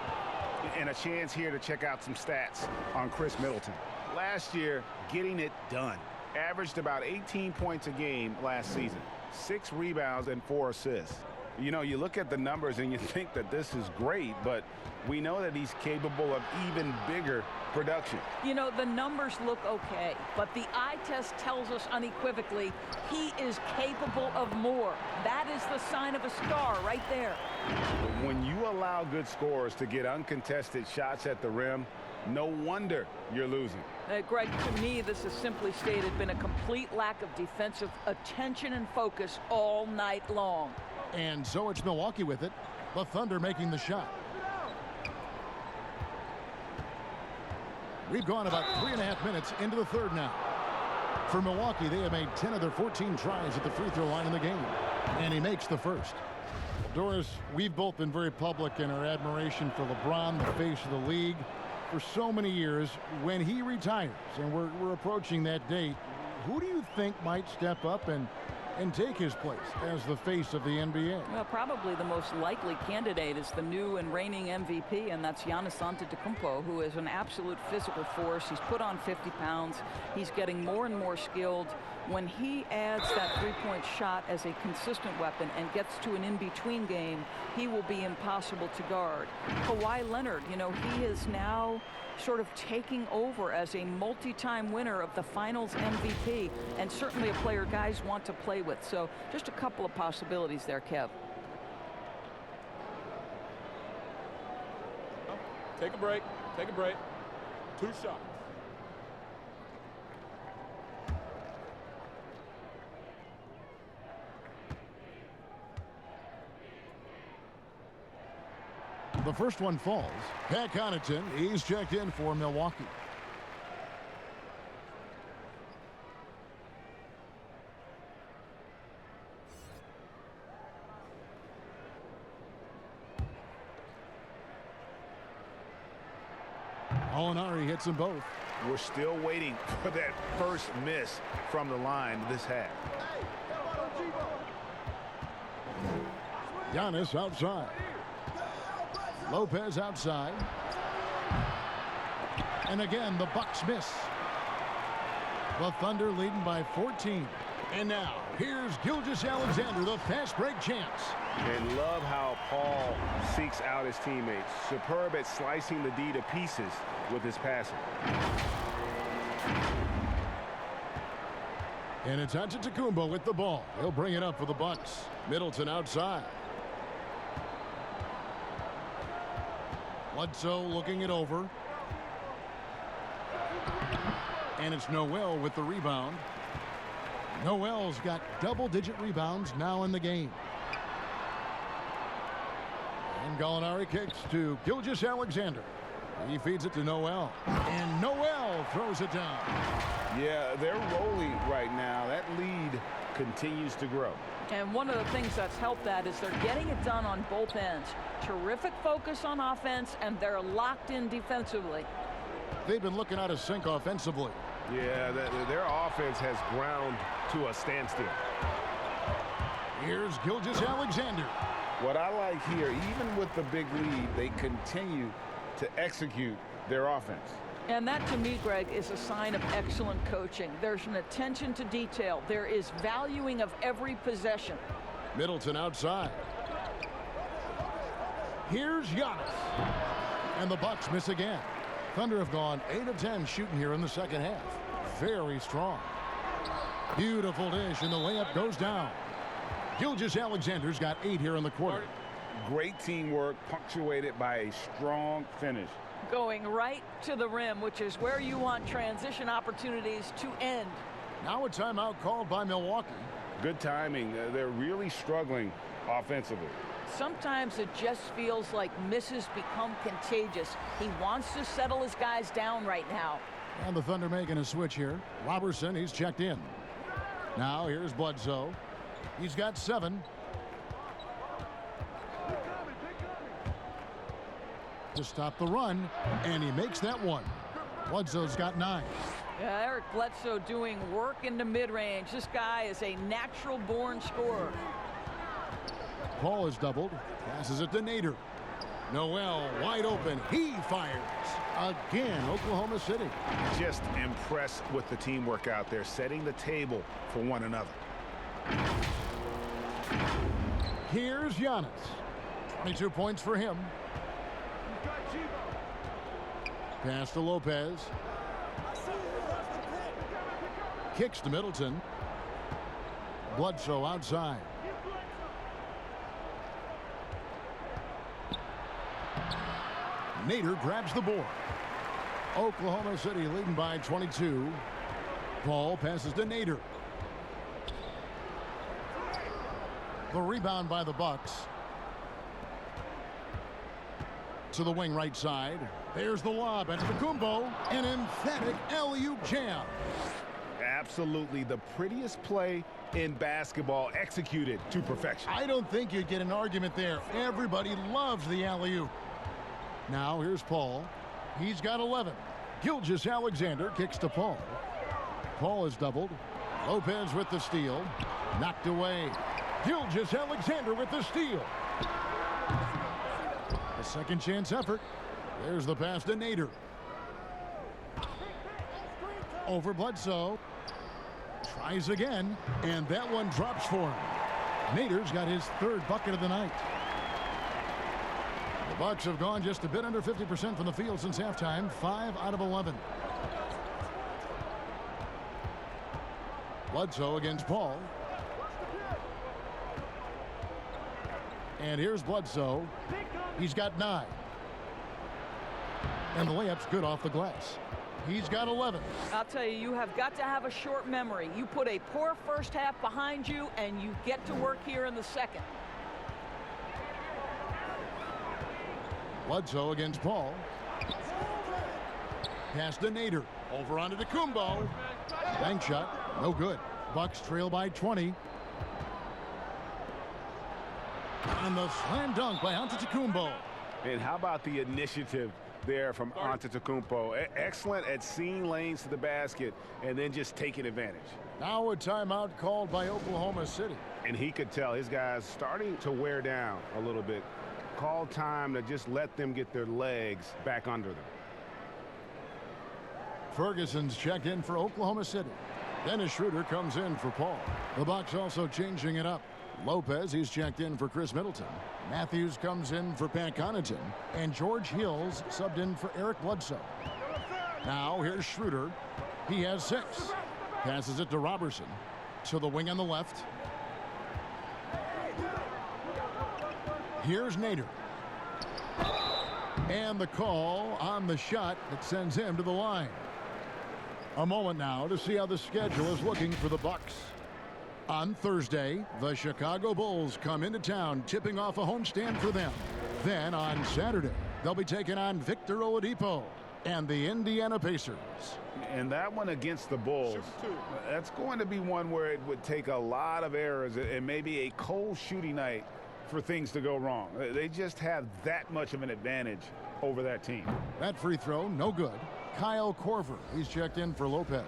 And a chance here to check out some stats on Chris Middleton. Last year, getting it done. Averaged about 18 points a game last season. 6 rebounds and 4 assists. You know, you look at the numbers and you think that this is great, but we know that he's capable of even bigger production. You know, the numbers look okay, but the eye test tells us unequivocally he is capable of more. That is the sign of a star right there. When you allow good scorers to get uncontested shots at the rim, no wonder you're losing. Greg, to me, this has simply stated been a complete lack of defensive attention and focus all night long. And so it's Milwaukee with it. The Thunder making the shot. We've gone about 3.5 minutes into the third now. For Milwaukee, they have made 10 of their 14 tries at the free throw line in the game. And he makes the first. Doris, we've both been very public in our admiration for LeBron, the face of the league, for so many years. When he retires, and we're approaching that date, who do you think might step up and take his place as the face of the NBA? Well, probably the most likely candidate is the new and reigning MVP, and that's Giannis Antetokounmpo, who is an absolute physical force. He's put on 50 pounds. He's getting more and more skilled. When he adds that three-point shot as a consistent weapon and gets to an in-between game, he will be impossible to guard. Kawhi Leonard, you know, he is now sort of taking over as a multi-time winner of the Finals MVP, and certainly a player guys want to play with. So just a couple of possibilities there, Kev. Take a break. Take a break. 2 shots. The first one falls. Pat Connaughton, he's checked in for Milwaukee. Gallinari hits them both. We're still waiting for that first miss from the line this half. Giannis outside. Lopez outside. And again, the Bucks miss. The Thunder leading by 14. And now, here's Gilgeous-Alexander, the fast break chance. And love how Paul seeks out his teammates. Superb at slicing the D to pieces with his passing. And it's Antetokounmpo with the ball. He'll bring it up for the Bucks. Middleton outside. Bledsoe looking it over. And it's Noel with the rebound. Noel's got double-digit rebounds now in the game. And Gallinari kicks to Gilgeous-Alexander. He feeds it to Noel. And Noel throws it down. Yeah, they're rolling right now. That lead continues to grow. And one of the things that's helped that is they're getting it done on both ends. Terrific focus on offense, and they're locked in defensively. They've been looking out of sync offensively. Yeah, their offense has ground to a standstill. Here's Gilgeous-Alexander. What I like here, even with the big lead, they continue to execute their offense. And that, to me, Greg, is a sign of excellent coaching. There's an attention to detail. There is valuing of every possession. Middleton outside. Here's Giannis. And the Bucks miss again. Thunder have gone 8 of 10 shooting here in the second half. Very strong. Beautiful dish, and the layup goes down. Gilgeous-Alexander's got 8 here in the quarter. Great teamwork, punctuated by a strong finish. Going right to the rim, which is where you want transition opportunities to end. Now a timeout called by Milwaukee. Good timing. They're really struggling offensively. Sometimes it just feels like misses become contagious. He wants to settle his guys down right now. And the Thunder making a switch here. Robertson, he's checked in. Now here's Bledsoe. He's got 7. To stop the run, and he makes that one. Bledsoe's got 9. Yeah, Eric Bledsoe doing work in the mid-range. This guy is a natural-born scorer. Paul is doubled. Passes it to Nader. Noel wide open. He fires. Again, Oklahoma City. Just impressed with the teamwork out there, setting the table for one another. Here's Giannis. 22 points for him. Pass to Lopez. Kicks to Middleton. Bledsoe outside. Nader grabs the board. Oklahoma City leading by 22. Paul passes to Nader. The rebound by the Bucks. To the wing right side. There's the lob. Antetokounmpo. An emphatic alley-oop jam. Absolutely the prettiest play in basketball, executed to perfection. I don't think you'd get an argument there. Everybody loves the alley-oop. Now here's Paul. He's got 11. Gilgeous-Alexander kicks to Paul. Paul is doubled. Lopez with the steal. Knocked away. Gilgeous-Alexander with the steal. A second chance effort. There's the pass to Nader. Over Bledsoe. Tries again, and that one drops for him. Nader's got his 3rd bucket of the night. The Bucks have gone just a bit under 50% from the field since halftime, 5 out of 11. Bledsoe against Paul. And here's Bledsoe. He's got 9. And the layup's good off the glass. He's got 11. I'll tell you, you have got to have a short memory. You put a poor first half behind you, and you get to work here in the second. Bledsoe against Paul. Pass to Nader. Over onto Antetokounmpo. Bank shot. No good. Bucks trail by 20. And the slam dunk by Antetokounmpo. And how about the initiative there from Antetokounmpo. Excellent at seeing lanes to the basket and then just taking advantage. Now a timeout called by Oklahoma City. And he could tell his guys starting to wear down a little bit. Call time to just let them get their legs back under them. Ferguson's checked in for Oklahoma City. Dennis Schroeder comes in for Paul. The Bucks also changing it up. Lopez, he's checked in for Chris Middleton. Matthews comes in for Pat Connaughton. And George Hills subbed in for Eric Bledsoe. Now here's Schroeder. He has 6. Passes it to Robertson. To the wing on the left. Here's Nader. And the call on the shot that sends him to the line. A moment now to see how the schedule is looking for the Bucks. On Thursday, the Chicago Bulls come into town, tipping off a homestand for them. Then on Saturday, they'll be taking on Victor Oladipo and the Indiana Pacers. And that one against the Bulls, that's going to be one where it would take a lot of errors and maybe a cold shooting night for things to go wrong. They just have that much of an advantage over that team. That free throw, no good. Kyle Korver, he's checked in for Lopez.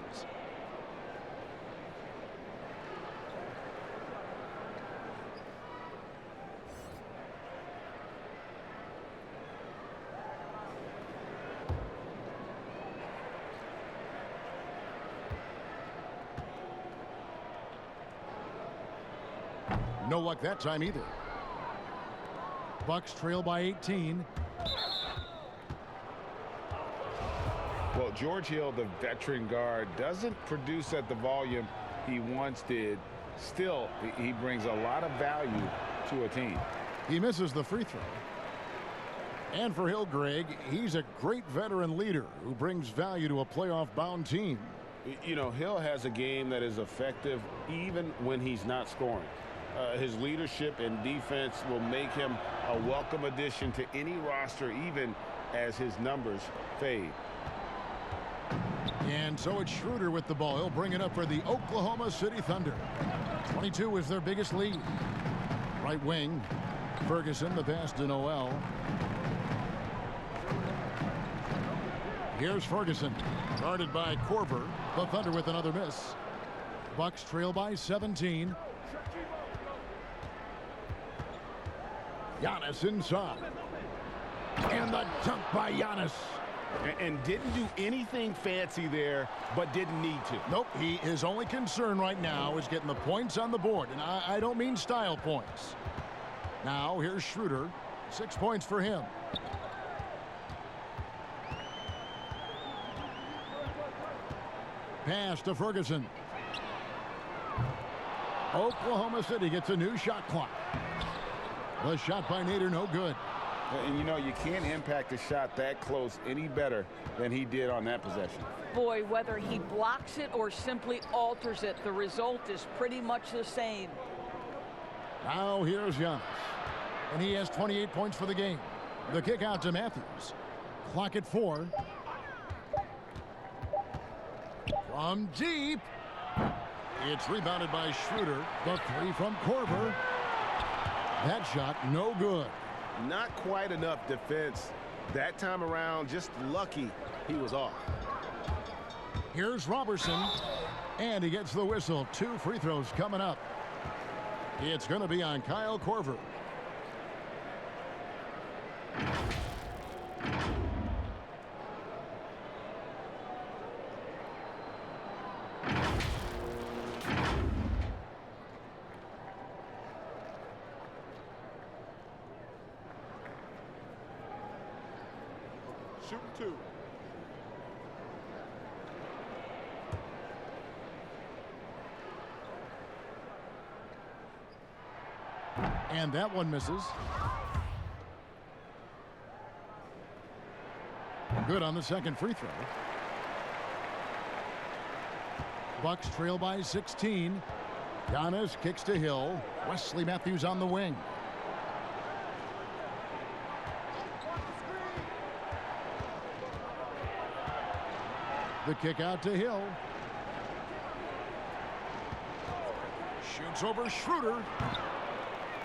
No luck that time either. Bucks trail by 18. Well, George Hill, the veteran guard, doesn't produce at the volume he once did. Still, he brings a lot of value to a team. He misses the free throw. And for Hill, Greg, he's a great veteran leader who brings value to a playoff-bound team. You know, Hill has a game that is effective even when he's not scoring. His leadership and defense will make him a welcome addition to any roster, even as his numbers fade. And so it's Schroeder with the ball. He'll bring it up for the Oklahoma City Thunder. 22 is their biggest lead. Right wing, Ferguson, the pass to Noel. Here's Ferguson, guarded by Korver. The Thunder with another miss. Bucks trail by 17. Giannis inside. And the dunk by Giannis. And didn't do anything fancy there, but didn't need to. Nope, his only concern right now is getting the points on the board. And I don't mean style points. Now here's Schroeder. 6 points for him. Pass to Ferguson. Oklahoma City gets a new shot clock. The shot by Nader, no good. And you know, you can't impact a shot that close any better than he did on that possession. Boy, whether he blocks it or simply alters it, the result is pretty much the same. Now here's Giannis. And he has 28 points for the game. The kick out to Matthews. Clock at 4. From deep. It's rebounded by Schroeder. The 3 from Korver. That shot, no good. Not quite enough defense that time around. Just lucky he was off. Here's Robertson. And he gets the whistle. 2 free throws coming up. It's going to be on Kyle Korver. Shooting 2. And that one misses. Good on the second free throw. Bucks trail by 16. Giannis kicks to Hill. Wesley Matthews on the wing. The kick out to Hill. Shoots over Schroeder.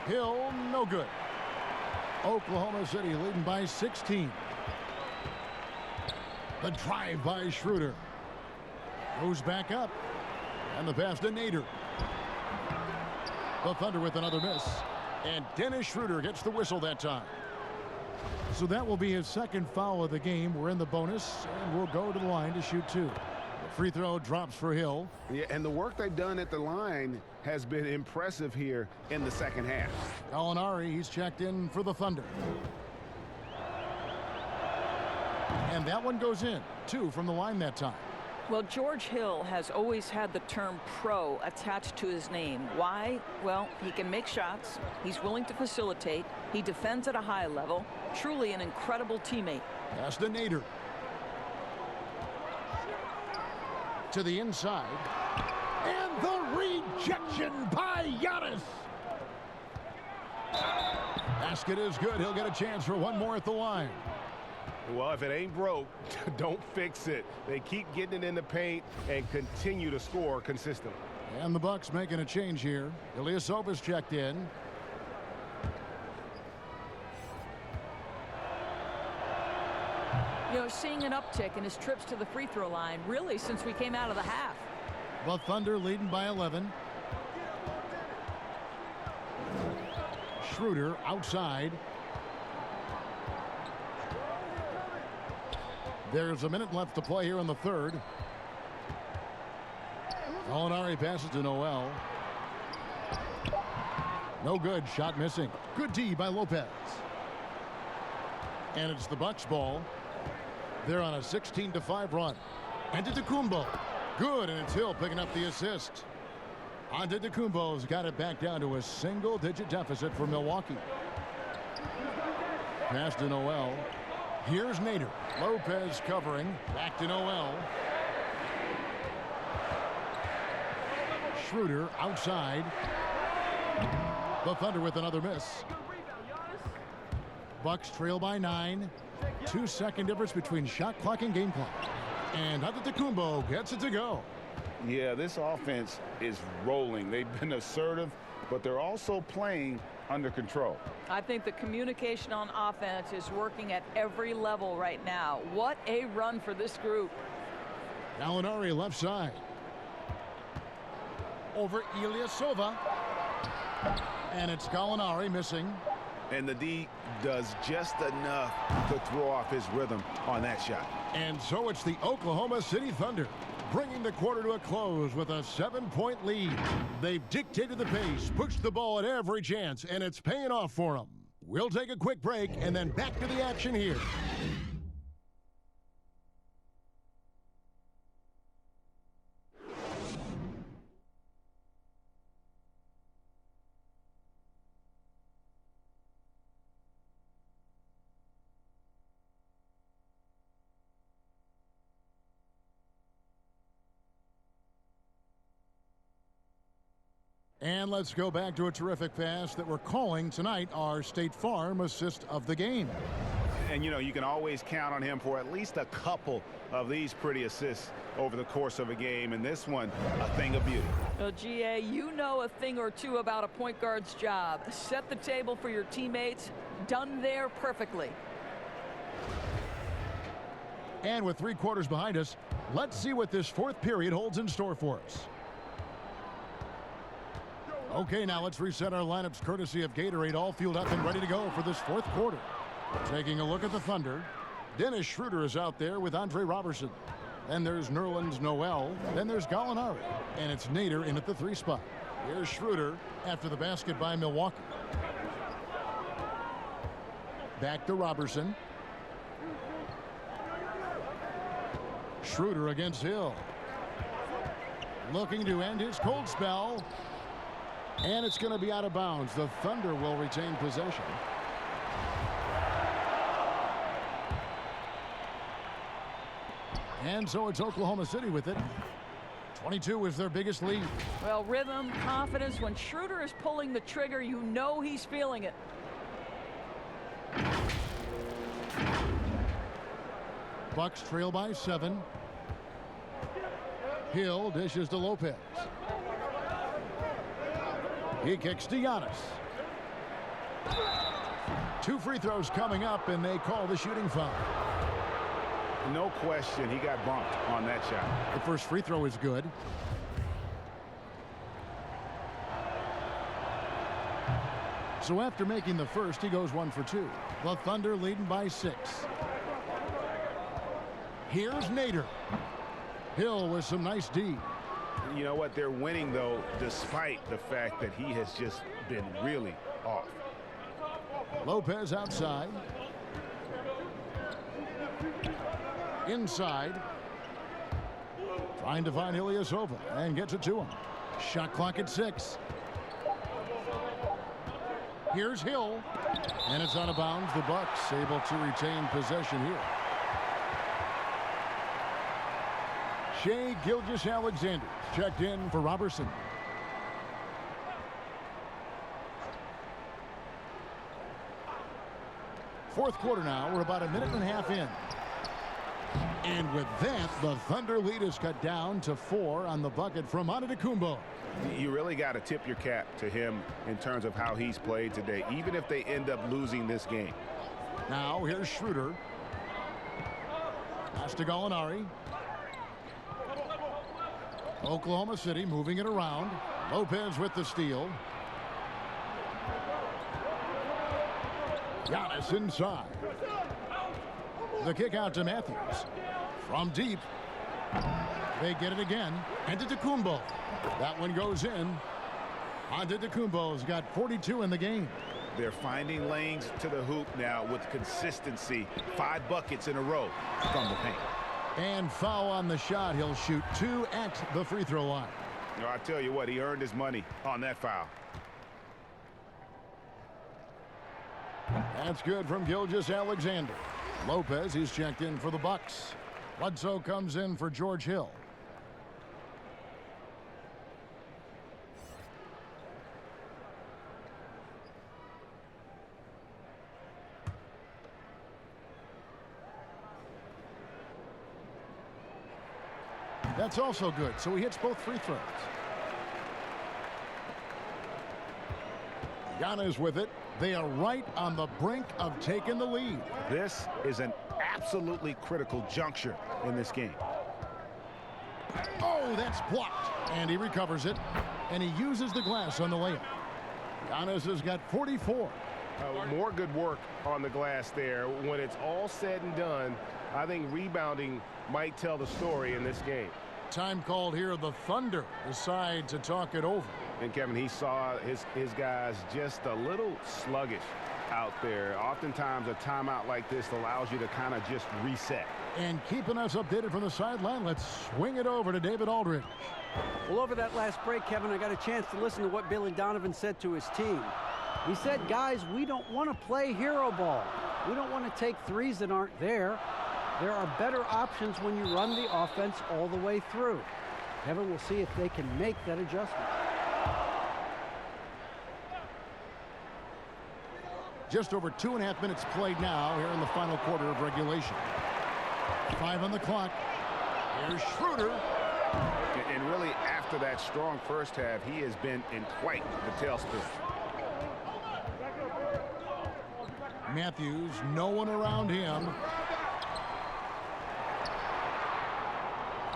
Hill, no good. Oklahoma City leading by 16. The drive by Schroeder. Goes back up. And the pass to Nader. The Thunder with another miss. And Dennis Schroeder gets the whistle that time. So that will be his second foul of the game. We're in the bonus, and we'll go to the line to shoot 2. The free throw drops for Hill. Yeah, and the work they've done at the line has been impressive here in the second half. Gallinari, he's checked in for the Thunder. And that one goes in. 2 from the line that time. Well, George Hill has always had the term pro attached to his name. Why? Well, he can make shots. He's willing to facilitate. He defends at a high level. Truly an incredible teammate. Pass to Nader. To the inside. And the rejection by Giannis. Basket is good. He'll get a chance for one more at the line. Well, if it ain't broke, don't fix it. They keep getting it in the paint and continue to score consistently. And the Bucks making a change here. Ilyasova's checked in. You know, seeing an uptick in his trips to the free throw line, really, since we came out of the half. The Thunder leading by 11. Schroeder outside. There's a minute left to play here in the third. Gallinari passes to Noel. No good. Shot missing. Good D by Lopez. And it's the Bucks ball. They're on a 16-5 run. Antetokounmpo. Good, and it's Hill picking up the assist. Antetokounmpo's got it back down to a single-digit deficit for Milwaukee. Pass to Noel. Here's Nader. Lopez covering. Back to Noel. Schroeder outside. The Thunder with another miss. Bucks trail by 9. 2-second difference between shot clock and game clock. And Antetokounmpo gets it to go. Yeah, this offense is rolling. They've been assertive, but they're also playing under control. I think the communication on offense is working at every level right now. What a run for this group. Gallinari left side. Over Ilyasova. And it's Gallinari missing. And the D does just enough to throw off his rhythm on that shot. And so it's the Oklahoma City Thunder bringing the quarter to a close with a 7-point lead. They've dictated the pace, pushed the ball at every chance, and it's paying off for them. We'll take a quick break and then back to the action here. And let's go back to a terrific pass that we're calling tonight our State Farm assist of the game. And, you know, you can always count on him for at least a couple of these pretty assists over the course of a game. And this one, a thing of beauty. Well, GA, you know a thing or two about a point guard's job. Set the table for your teammates. Done there perfectly. And with 3 quarters behind us, let's see what this fourth period holds in store for us. Okay, now let's reset our lineups courtesy of Gatorade, all fueled up and ready to go for this fourth quarter. Taking a look at the Thunder. Dennis Schroeder is out there with Andre Robertson. Then there's Nerlens Noel. Then there's Gallinari. And it's Nader in at the 3 spot. Here's Schroeder after the basket by Milwaukee. Back to Robertson. Schroeder against Hill. Looking to end his cold spell. And it's going to be out of bounds. The Thunder will retain possession. And so it's Oklahoma City with it. 22 is their biggest lead. Well, rhythm, confidence. When Schroeder is pulling the trigger, you know he's feeling it. Bucks trail by 7. Hill dishes to Lopez. He kicks to Giannis. 2 free throws coming up, and they call the shooting foul. No question, he got bumped on that shot. The first free throw is good. So after making the first, he goes 1 for 2. The Thunder leading by 6. Here's Nader. Hill with some nice D. You know what? They're winning, though, despite the fact that he has just been really off. Lopez outside. Inside. Trying to find Ilyasova and gets it to him. Shot clock at 6. Here's Hill. And it's out of bounds. The Bucks able to retain possession here. Shai Gilgeous-Alexander checked in for Robertson. Fourth quarter now. We're about a minute and a half in. And with that, the Thunder lead is cut down to 4 on the bucket from Antetokounmpo. You really got to tip your cap to him in terms of how he's played today, even if they end up losing this game. Now here's Schroeder. Pass to Gallinari. Oklahoma City moving it around. Lopez with the steal. Giannis inside. The kick out to Matthews. From deep. They get it again. Antetokounmpo. That one goes in. Antetokounmpo's got 42 in the game. They're finding lanes to the hoop now with consistency. 5 buckets in a row from the paint. And foul on the shot. He'll shoot 2 at the free throw line. You know, I tell you what, he earned his money on that foul. That's good from Gilgeous-Alexander. Lopez, he's checked in for the Bucks. Bledsoe comes in for George Hill. That's also good, so he hits both free throws. Giannis with it. They are right on the brink of taking the lead. This is an absolutely critical juncture in this game. Oh, that's blocked. And he recovers it. And he uses the glass on the layup. Giannis has got 44. More good work on the glass there. When it's all said and done, I think rebounding might tell the story in this game. Time called here. The Thunder decide to talk it over. And Kevin, he saw his guys just a little sluggish out there. Oftentimes a timeout like this allows you to kind of just reset. And keeping us updated from the sideline, let's swing it over to David Aldridge. Well, over that last break, Kevin, I got a chance to listen to what Billy Donovan said to his team. He said, guys, we don't want to play hero ball. We don't want to take threes that aren't there. There are better options when you run the offense all the way through. Kevin, we'll see if they can make that adjustment. Just over 2.5 minutes played now here in the final quarter of regulation. 5 on the clock. Here's Schroeder. And really, after that strong first half, he has been in quite the tailspin. Matthews, no one around him.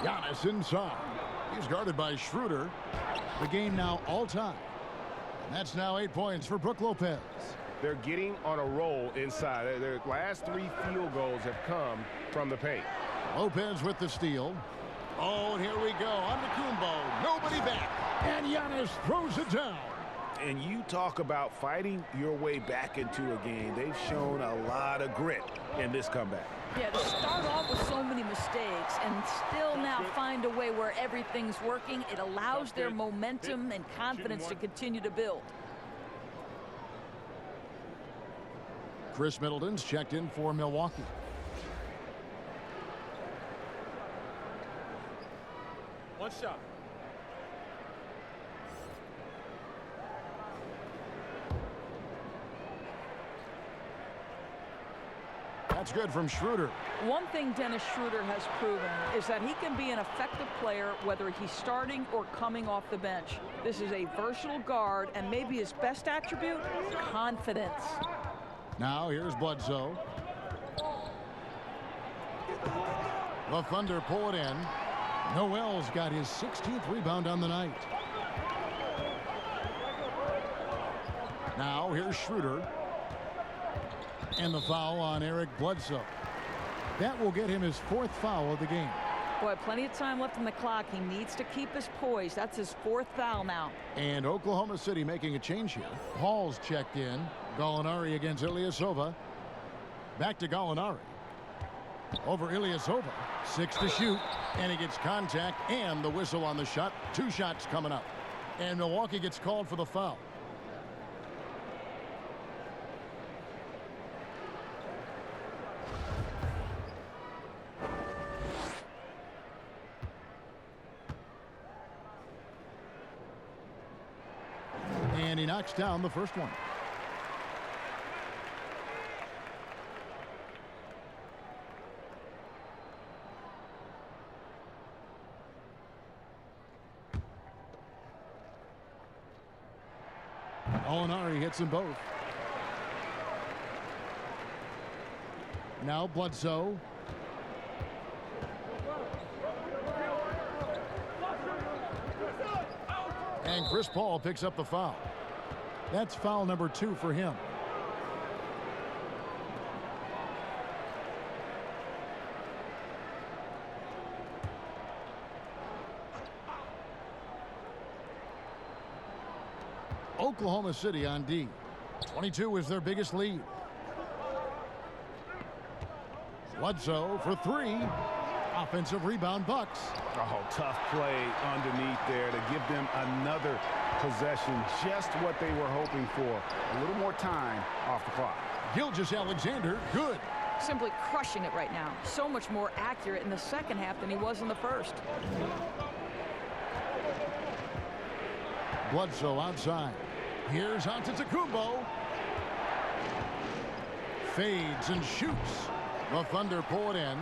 Giannis inside. He's guarded by Schroeder. The game now all time. And that's now 8 points for Brook Lopez. They're getting on a roll inside. Their last 3 field goals have come from the paint. Lopez with the steal. Oh, and here we go. Antetokounmpo, nobody back. And Giannis throws it down. And you talk about fighting your way back into a game. They've shown a lot of grit in this comeback. Yeah, to start off with so many mistakes and still now find a way where everything's working, it allows their momentum and confidence to continue to build. Chris Middleton's checked in for Milwaukee. One shot. That's good from Schroeder. One thing Dennis Schroeder has proven is that he can be an effective player whether he's starting or coming off the bench. This is a versatile guard, and maybe his best attribute, confidence. Now here's Bledsoe. The Thunder pull it in. Noel's got his 16th rebound on the night. Now here's Schroeder. And the foul on Eric Bledsoe. That will get him his 4th foul of the game. Boy, plenty of time left on the clock. He needs to keep his poise. That's his 4th foul now. And Oklahoma City making a change here. Paul's checked in. Gallinari against Ilyasova. Back to Gallinari. Over Ilyasova. 6 to shoot. And he gets contact and the whistle on the shot. 2 shots coming up. And Milwaukee gets called for the foul. And he knocks down the first one. Gallinari hits them both. Now Bledsoe. And Chris Paul picks up the foul. That's foul number 2 for him. Oklahoma City on D. 22 is their biggest lead. Bledsoe for 3. Offensive rebound, Bucks. Oh, tough play underneath there to give them another possession. Just what they were hoping for. A little more time off the clock. Gilgeous-Alexander, good. Simply crushing it right now. So much more accurate in the second half than he was in the first. Bledsoe outside. Here's Antetokounmpo. Fades and shoots. The Thunder pull it in.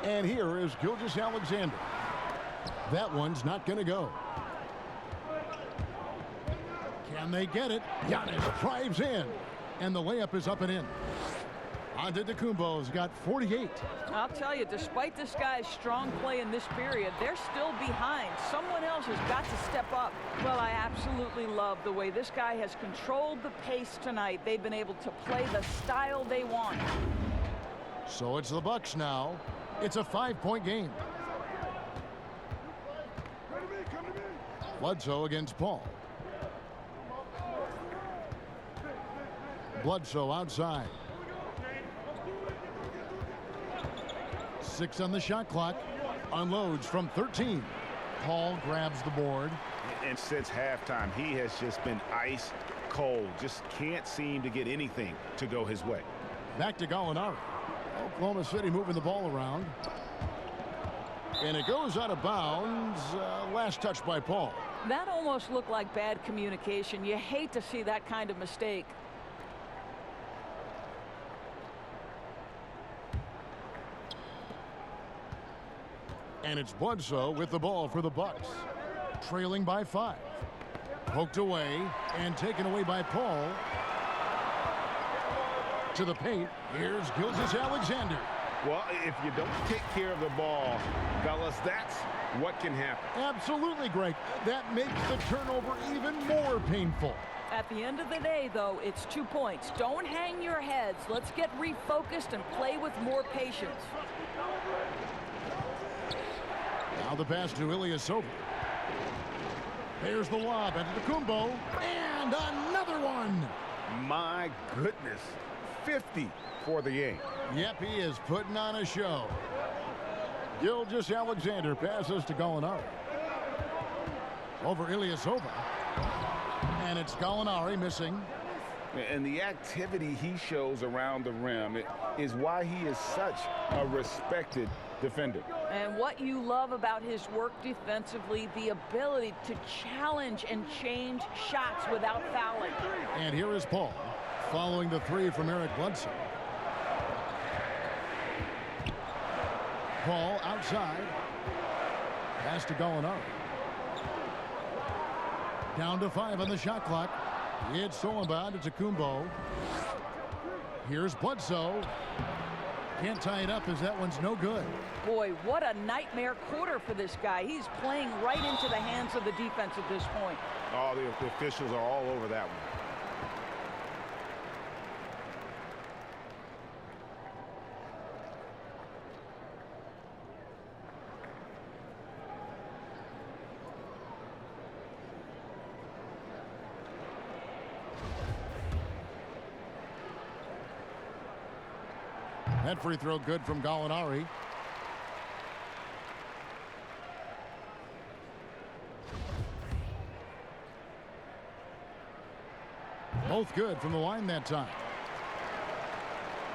And here is Gilgeous-Alexander. That one's not going to go. Can they get it? Giannis drives in. And the layup is up and in. Antetokounmpo's got 48. I'll tell you, despite this guy's strong play in this period, they're still behind. Someone else has got to step up. Well, I absolutely love the way this guy has controlled the pace tonight. They've been able to play the style they want. So it's the Bucks now. It's a 5-point game. Bledsoe against Paul. Bledsoe outside. 6 on the shot clock. Unloads from 13. Paul grabs the board. And since halftime, he has just been ice cold. Just can't seem to get anything to go his way. Back to Gallinari. Oklahoma City moving the ball around. And it goes out of bounds. Last touch by Paul. That almost looked like bad communication. You hate to see that kind of mistake. And it's Bledsoe with the ball for the Bucks. Trailing by 5. Poked away and taken away by Paul. To the paint. Here's Gilgeous-Alexander. Well, if you don't take care of the ball, fellas, that's what can happen. Absolutely, Greg. That makes the turnover even more painful. At the end of the day, though, it's 2 points. Don't hang your heads. Let's get refocused and play with more patience. Now the pass to Ilyasova. There's the lob into Antetokounmpo. And another one. My goodness. 50 for the game. Yep, he is putting on a show. Gilgeous-Alexander passes to Gallinari. Over Ilyasova. And it's Gallinari missing. And the activity he shows around the rim is why he is such a respected defender. And what you love about his work defensively, the ability to challenge and change shots without fouling. And here is Paul, following the 3 from Eric Bledsoe. Paul outside. Pass to Gallinari. Down to 5 on the shot clock. It's stolen by Antetokounmpo. Here's Bledsoe. Can't tie it up as that one's no good. Boy, what a nightmare quarter for this guy. He's playing right into the hands of the defense at this point. Oh, the officials are all over that one. That free throw good from Gallinari. Both good from the line that time.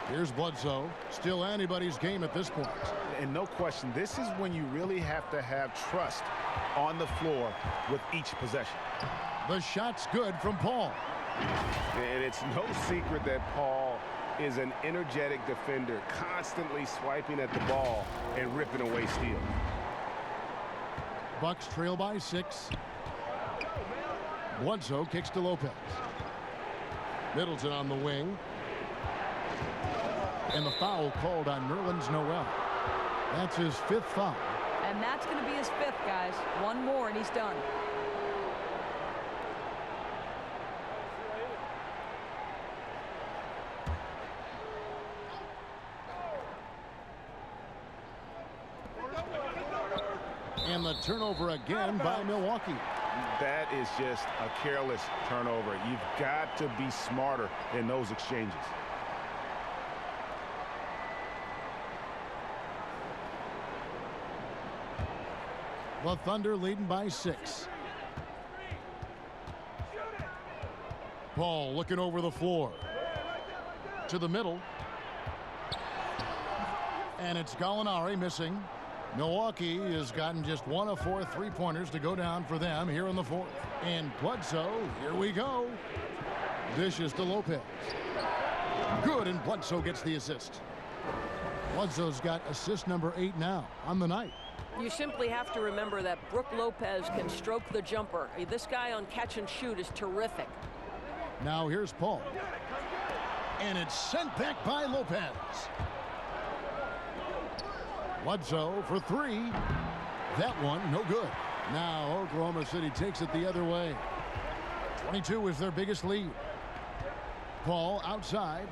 Here's Bledsoe. Still anybody's game at this point. And no question, this is when you really have to have trust on the floor with each possession. The shot's good from Paul. And it's no secret that Paul is an energetic defender, constantly swiping at the ball and ripping away steals. Bucks trail by 6. Bledsoe kicks to Lopez. Middleton on the wing. And the foul called on Nerlens Noel. That's his 5th foul. And that's going to be his 5th, guys. One more and he's done. And the turnover again by Milwaukee. That is just a careless turnover. You've got to be smarter in those exchanges. The Thunder leading by 6. Paul looking over the floor. To the middle. And it's Gallinari missing. Milwaukee has gotten just 1 of 4 3-pointers to go down for them here in the 4th. And Bledsoe, here we go. Dishes to Lopez. Good, and Bledsoe gets the assist. Bledsoe's got assist number 8 now on the night. You simply have to remember that Brook Lopez can stroke the jumper. This guy on catch and shoot is terrific. Now here's Paul. And it's sent back by Lopez. Bledsoe for 3. That one, no good. Now Oklahoma City takes it the other way. 22 is their biggest lead. Paul outside.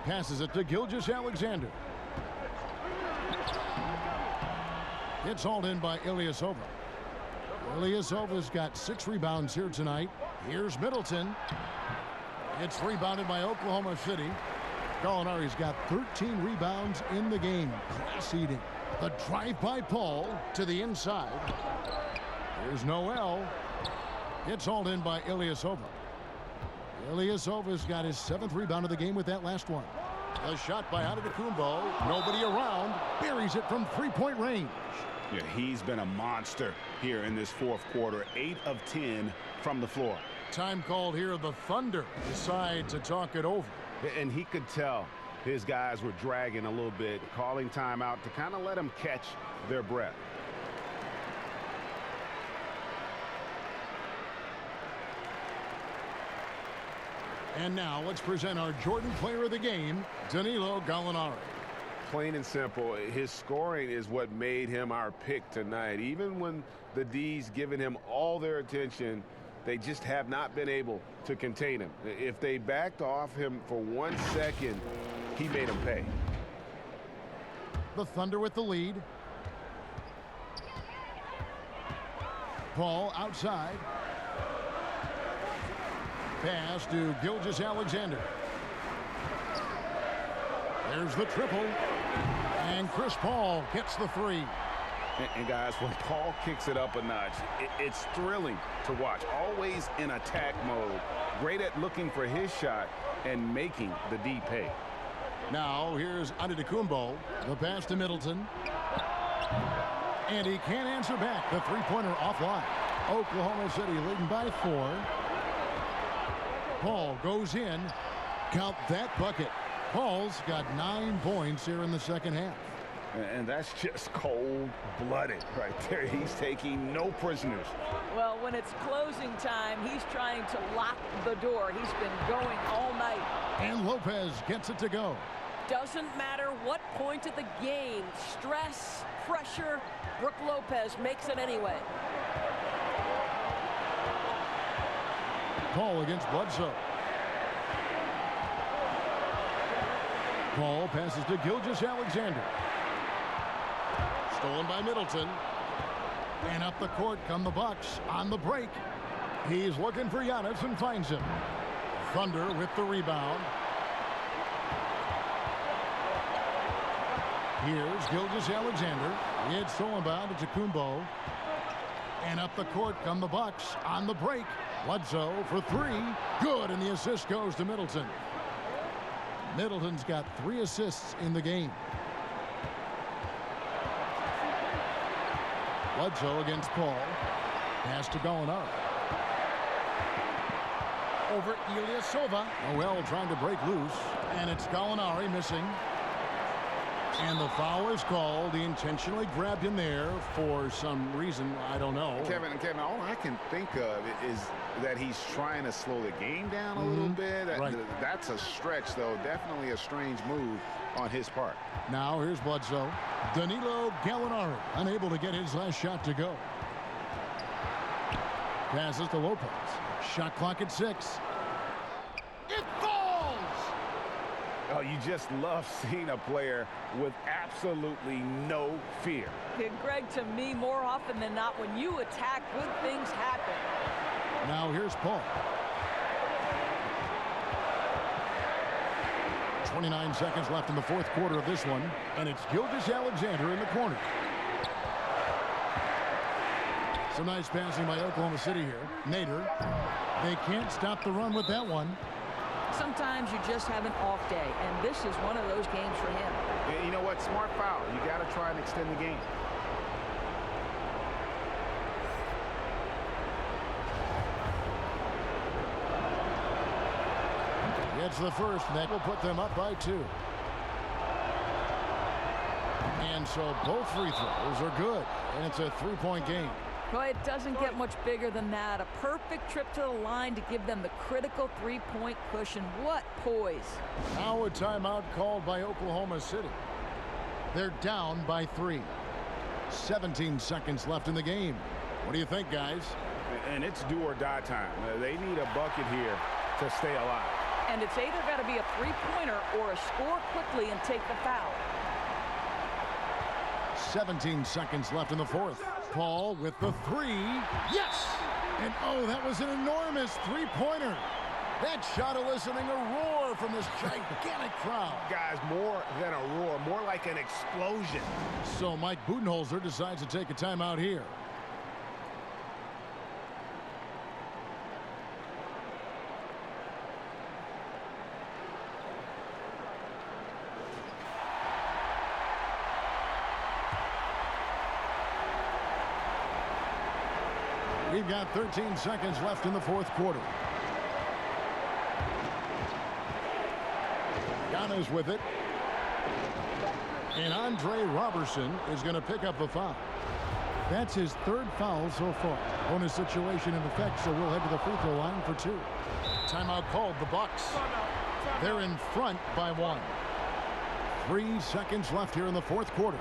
Passes it to Gilgeous-Alexander. It's hauled in by Ilyasova. Ilyasova's got 6 rebounds here tonight. Here's Middleton. It's rebounded by Oklahoma City. Gallinari's got 13 rebounds in the game. Class eating. The drive by Paul to the inside. Here's Noel. It's hauled in by Ilyasova. Ilyasova's got his 7th rebound of the game with that last one. A shot by Antetokounmpo. Nobody around. Buries it from 3-point range. Yeah, he's been a monster here in this 4th quarter. 8 of 10 from the floor. Time called here. The Thunder decide to talk it over. And he could tell his guys were dragging a little bit, calling timeout to kind of let them catch their breath. And now let's present our Jordan Player of the Game, Danilo Gallinari. Plain and simple, his scoring is what made him our pick tonight. Even when the D's giving him all their attention, they just have not been able to contain him. If they backed off him for 1 second, he made them pay. The Thunder with the lead. Paul outside. Pass to Gilgeous-Alexander. There's the triple. And Chris Paul gets the 3. And guys, when Paul kicks it up a notch, it's thrilling to watch. Always in attack mode. Great at looking for his shot and making the D pay. Now here's Antetokounmpo. The pass to Middleton. And he can't answer back. The 3-pointer offline. Oklahoma City leading by 4. Paul goes in. Count that bucket. Paul's got 9 points here in the second half. And that's just cold-blooded right there. He's taking no prisoners. Well, when it's closing time, he's trying to lock the door. He's been going all night. And Lopez gets it to go. Doesn't matter what point of the game, stress, pressure, Brook Lopez makes it anyway. Paul against Bledsoe. Paul passes to Gilgeous-Alexander. Stolen by Middleton. And up the court come the Bucks on the break. He's looking for Giannis and finds him. Thunder with the rebound. Here's Gilgeous-Alexander. It's stolen by Antetokounmpo. And up the court come the Bucks on the break. Bledsoe for three. Good, and the assist goes to Middleton. Middleton's got 3 assists in the game. Bledsoe against Paul. Pass to Gallinari. Over Ilyasova. Noel trying to break loose. And it's Gallinari missing. And the foul is called. He intentionally grabbed him there for some reason. I don't know. Kevin, all I can think of is that he's trying to slow the game down a little bit. Right. That's a stretch, though. Definitely a strange move on his part. Now here's Bledsoe. Danilo Gallinari unable to get his last shot to go. Passes to Lopez. Shot clock at 6. It falls! Oh, you just love seeing a player with absolutely no fear. Greg, to me, more often than not, when you attack, good things happen. Now here's Paul. 29 seconds left in the 4th quarter of this one, and it's Gilgeous-Alexander in the corner. Some nice passing by Oklahoma City here. Nader. They can't stop the run with that one. Sometimes you just have an off day, and this is one of those games for him. You know what? Smart foul. You got to try and extend the game. Gets the first, and that will put them up by 2. And so both free throws are good, and it's a 3-point game. Well, it doesn't get much bigger than that. A perfect trip to the line to give them the critical 3-point cushion. What poise. Now a timeout called by Oklahoma City. They're down by 3. 17 seconds left in the game. What do you think, guys? And it's do or die time. They need a bucket here to stay alive. And it's either got to be a 3-pointer or a score quickly and take the foul. 17 seconds left in the 4th. Paul with the 3. Yes! And oh, that was an enormous 3-pointer. That shot eliciting a roar from this gigantic crowd. Guys, more than a roar, more like an explosion. So Mike Budenholzer decides to take a timeout here. We've got 13 seconds left in the 4th quarter. Giannis with it. And Andre Robertson is going to pick up the foul. That's his 3rd foul so far. Bonus situation in effect, so we'll head to the free throw line for 2. Timeout called, the Bucks. They're in front by 1. 3 seconds left here in the 4th quarter.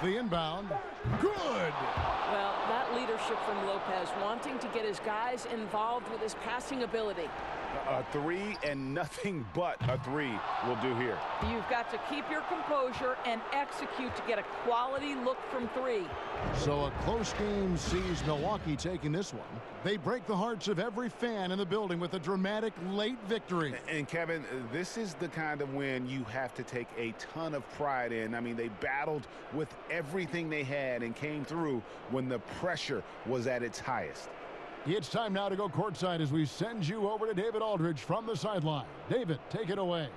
The inbound. Good! Well, that leadership from Lopez, wanting to get his guys involved with his passing ability. A 3 and nothing but a 3 will do here. You've got to keep your composure and execute to get a quality look from 3. So a close game sees Milwaukee taking this one. They break the hearts of every fan in the building with a dramatic late victory. And Kevin, this is the kind of win you have to take a ton of pride in. I mean, they battled with everything they had and came through when the pressure was at its highest. It's time now to go courtside as we send you over to David Aldridge from the sideline. David, take it away.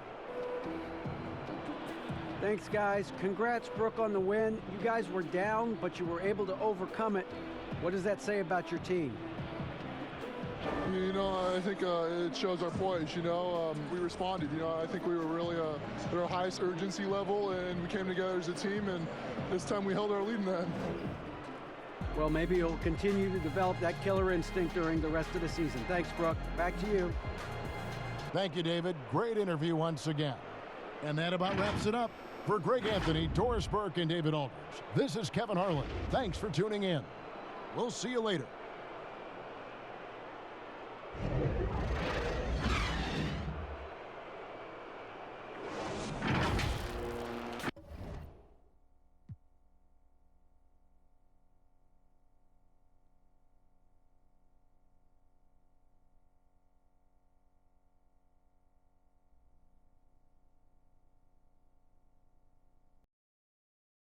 Thanks, guys. Congrats, Brooke, on the win. You guys were down, but you were able to overcome it. What does that say about your team? You know, I think it shows our poise, you know. We responded, you know. I think we were really at our highest urgency level, and we came together as a team, and this time we held our lead in that. Well, maybe you'll continue to develop that killer instinct during the rest of the season. Thanks, Brooke. Back to you. Thank you, David. Great interview once again. And that about wraps it up. For Greg Anthony, Doris Burke, and David Aldridge, this is Kevin Harlan. Thanks for tuning in. We'll see you later.